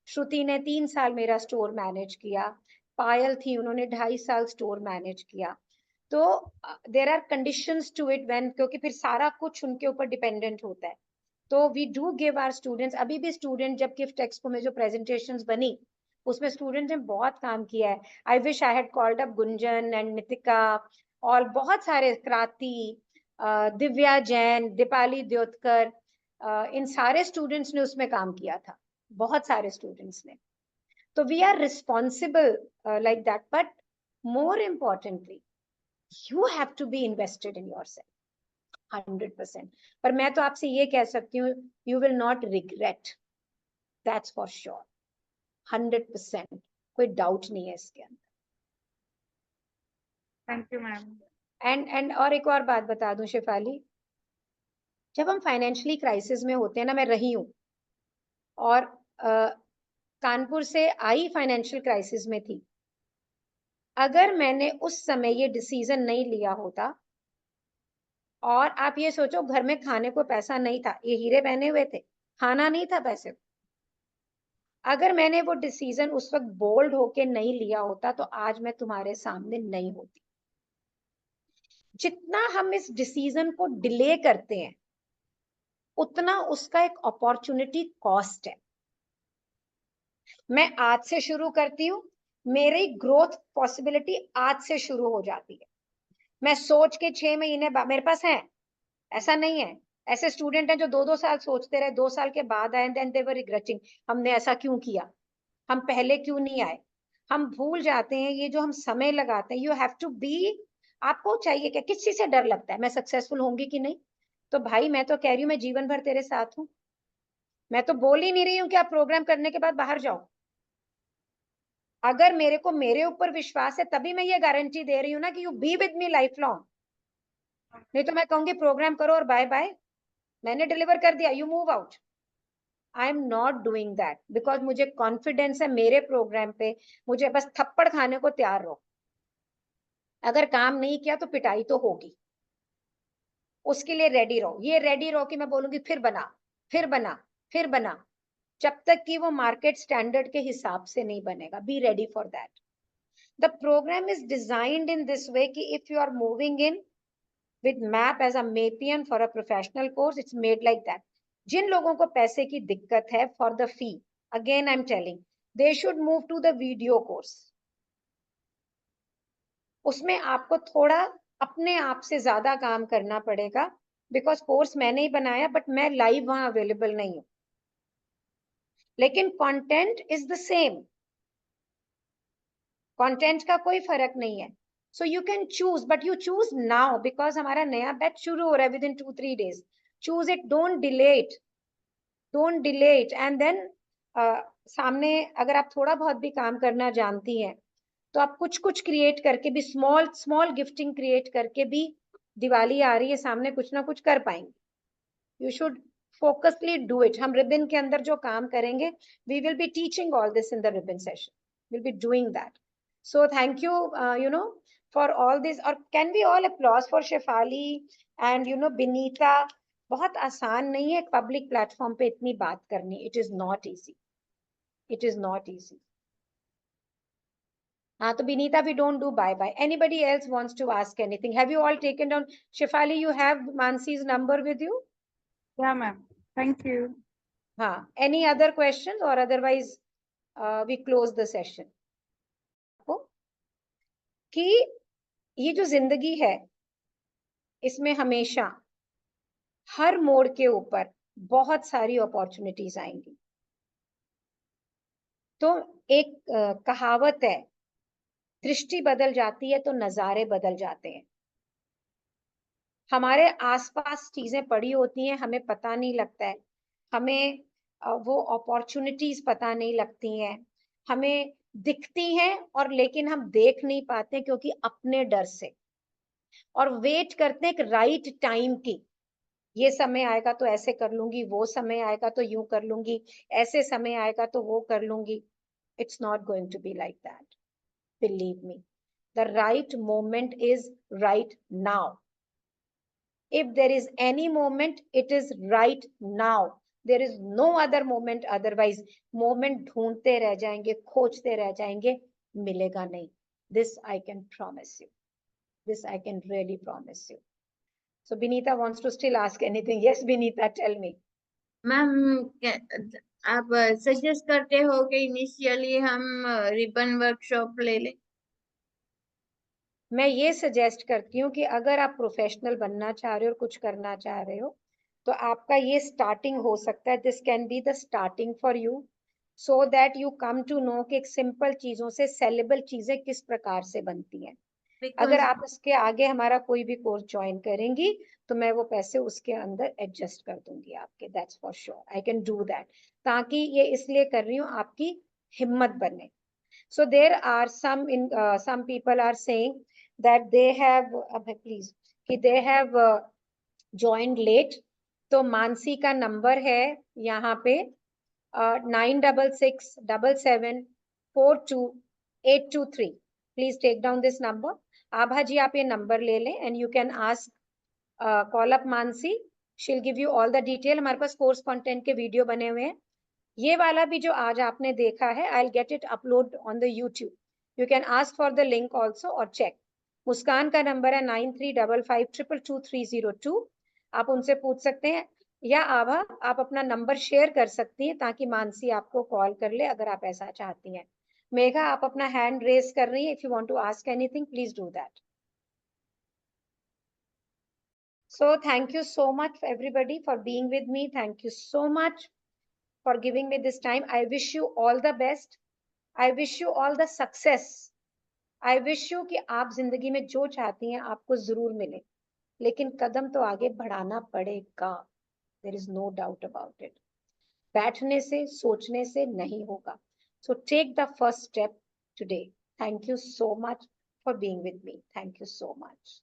श्रुति ने 3 साल मेरा स्टोर मैनेज किया, पायल थी उन्होंने 2.5 साल स्टोर मैनेज किया। तो there are conditions to it when, क्योंकि फिर सारा कुछ उनके ऊपर डिपेंडेंट होता है। तो we do give our students, अभी भी स्टूडेंट जब गिफ्ट एक्सपो में जो प्रेजेंटेशंस बनी उसमें स्टूडेंट ने बहुत काम किया है। I wish I had called up Gunjan and Nitika और बहुत सारे, क्रांति, दिव्या जैन, दीपाली द्योतकर, इन सारे स्टूडेंट्स ने उसमें काम किया था, बहुत सारे स्टूडेंट्स ने। तो we are responsible like that, but more importantly you have to be invested in yourself 100%। पर मैं तो आपसे ये कह सकती हूँ, you will not regret, that's for sure, 100%, कोई डाउट नहीं है इसके अंदर। Thank you ma'am. एंड और एक और बात बता दूं शेफाली, जब हम फाइनेंशियली क्राइसिस में होते हैं ना, मैं रही हूँ और कानपुर से आई फाइनेंशियल क्राइसिस में थी, अगर मैंने उस समय ये डिसीजन नहीं लिया होता, और आप ये सोचो घर में खाने को पैसा नहीं था, ये हीरे पहने हुए थे, खाना नहीं था पैसे को, अगर मैंने वो डिसीजन उस वक्त बोल्ड होके नहीं लिया होता तो आज मैं तुम्हारे सामने नहीं होती। जितना हम इस डिसीजन को डिले करते हैं उतना उसका एक अपॉर्चुनिटी कॉस्ट है। मैं आज से शुरू करती हूँ, मेरी ग्रोथ पॉसिबिलिटी आज से शुरू हो जाती है। मैं सोच के 6 महीने मेरे पास है, ऐसा नहीं है, ऐसे स्टूडेंट हैं जो 2-2 साल सोचते रहे, 2 साल के बाद आए, देन दे वर रिग्रेटिंग, हमने ऐसा क्यों किया, हम पहले क्यों नहीं आए। हम भूल जाते हैं ये जो हम समय लगाते हैं, यू हैव टू बी, आपको चाहिए क्या, किस चीज से डर लगता है, मैं सक्सेसफुल होंगी कि नहीं। तो भाई मैं तो कह रही हूँ मैं जीवन भर तेरे साथ हूँ, मैं तो बोल ही नहीं रही हूँ कि आप प्रोग्राम करने के बाद बाहर जाओ। अगर मेरे को मेरे ऊपर विश्वास है तभी मैं ये गारंटी दे रही हूँ ना कि you be with me life long, नहीं तो मैं कहूंगी प्रोग्राम करो और बाय बाय, मैंने डिलीवर कर दिया, you move out. I am not doing that because मुझे कॉन्फिडेंस है मेरे प्रोग्राम पे, मुझे बस थप्पड़ खाने को तैयार रहो, अगर काम नहीं किया तो पिटाई तो होगी, उसके लिए रेडी रहो। ये रेडी रहो कि मैं बोलूंगी फिर बना, फिर बना, फिर बना, जब तक कि वो मार्केट स्टैंडर्ड के हिसाब से नहीं बनेगा। Be ready for that. The program is designed in this way कि if you are moving in with map as a mapian for a professional course, it's made like that। जिन लोगों को पैसे की दिक्कत है for the fee, again I'm telling, they should move to the video course। उसमें आपको थोड़ा अपने आप से ज्यादा काम करना पड़ेगा, बिकॉज कोर्स मैंने ही बनाया बट मैं लाइव वहां अवेलेबल नहीं हूं, लेकिन content is the same, content का कोई फर्क नहीं है। So you can choose, but you choose now because हमारा नया बैच शुरू हो रहा है within 2-3 days। Choose it, don't delay it, don't delay it. And then सामने अगर आप थोड़ा बहुत भी काम करना जानती हैं तो आप कुछ कुछ क्रिएट करके भी, स्मॉल स्मॉल गिफ्टिंग क्रिएट करके भी, दिवाली आ रही है सामने, कुछ ना कुछ कर पाएंगे। You should focusly do it. हम रिबन के अंदर जो काम करेंगे, we will be teaching all this in the ribbon session, will be doing that. So thank you, you know, for all this. और can we all applause for Shefali and Binita? बहुत आसान नहीं है पब्लिक प्लेटफॉर्म पे इतनी बात करनी. It is not easy. It is not easy. हाँ तो Binita, we don't do bye. Anybody else wants to ask anything? Have you all taken down? Shefali, you have Mansi's number with you? Yeah, ma'am. Thank you. हाँ. Any other questions or otherwise we close the session? कि ये जो जिंदगी है इसमें हमेशा हर मोड़ के ऊपर बहुत सारी अपॉर्चुनिटीज आएंगी. तो एक कहावत है, दृष्टि बदल जाती है तो नजारे बदल जाते हैं. हमारे आसपास चीजें पड़ी होती हैं, हमें पता नहीं लगता है, हमें वो अपॉर्चुनिटीज पता नहीं लगती हैं, हमें दिखती हैं और लेकिन हम देख नहीं पाते क्योंकि अपने डर से, और वेट करते हैं एक राइट टाइम की. ये समय आएगा तो ऐसे कर लूंगी, वो समय आएगा तो यूं कर लूंगी, ऐसे समय आएगा तो वो कर लूंगी. It's not going to be like that. Believe me. The right moment is right now. If there is any moment, it is right now. There is no other moment otherwise. Moment ढूंढते रह जाएंगे, खोजते रह जाएंगे, मिलेगा नहीं. This I can promise you. This I can really promise you. So Binita wants to still ask anything. Yes, Binita, tell me. Ma'am, आप suggest करते हो कि इनिशियली हम रिबन वर्कशॉप ले लें? मैं ये सजेस्ट करती हूँ कि अगर आप प्रोफेशनल बनना चाह रहे हो और कुछ करना चाह रहे हो तो आपका ये स्टार्टिंग हो सकता है. This can be the starting for you, so that you come to know कि एक सिंपल चीजों से सेलेबल चीजें किस प्रकार से बनती हैं. अगर आप इसके आगे हमारा कोई भी कोर्स ज्वाइन करेंगी तो मैं वो पैसे उसके अंदर एडजस्ट कर दूंगी आपके. That's for sure, I can do that. ताकि ये इसलिए कर रही हूँ आपकी हिम्मत बने. So there are some people are saying that they have please कि they have joined late. तो मानसी का नंबर है यहाँ पे 9667742823. Please take down this number. आभा जी आप ये नंबर ले लें and you can ask call up Mansi. She'll give you all the detail. हमारे पास कोर्स कंटेंट के वीडियो बने हुए हैं. ये वाला भी जो आज आपने देखा है, I'll get it upload on the YouTube. You can ask for the link also or check. मुस्कान का नंबर है 9355222302. आप उनसे पूछ सकते हैं, या आभा आप अपना नंबर शेयर कर सकती हैं ताकि मानसी आपको कॉल कर ले अगर आप ऐसा चाहती हैं. मेघा आप अपना हैंड रेज कर रही हैं. If you want to ask anything please do that. So thank you so much everybody for being with me. Thank you so much for giving me this time. I wish you all the best. I wish you all the success. I wish you कि आप जिंदगी में जो चाहती हैं आपको जरूर मिले, लेकिन कदम तो आगे बढ़ाना पड़ेगा. There is no doubt about it. बैठने से सोचने से नहीं होगा. So take the first step today. Thank you so much for being with me. Thank you so much.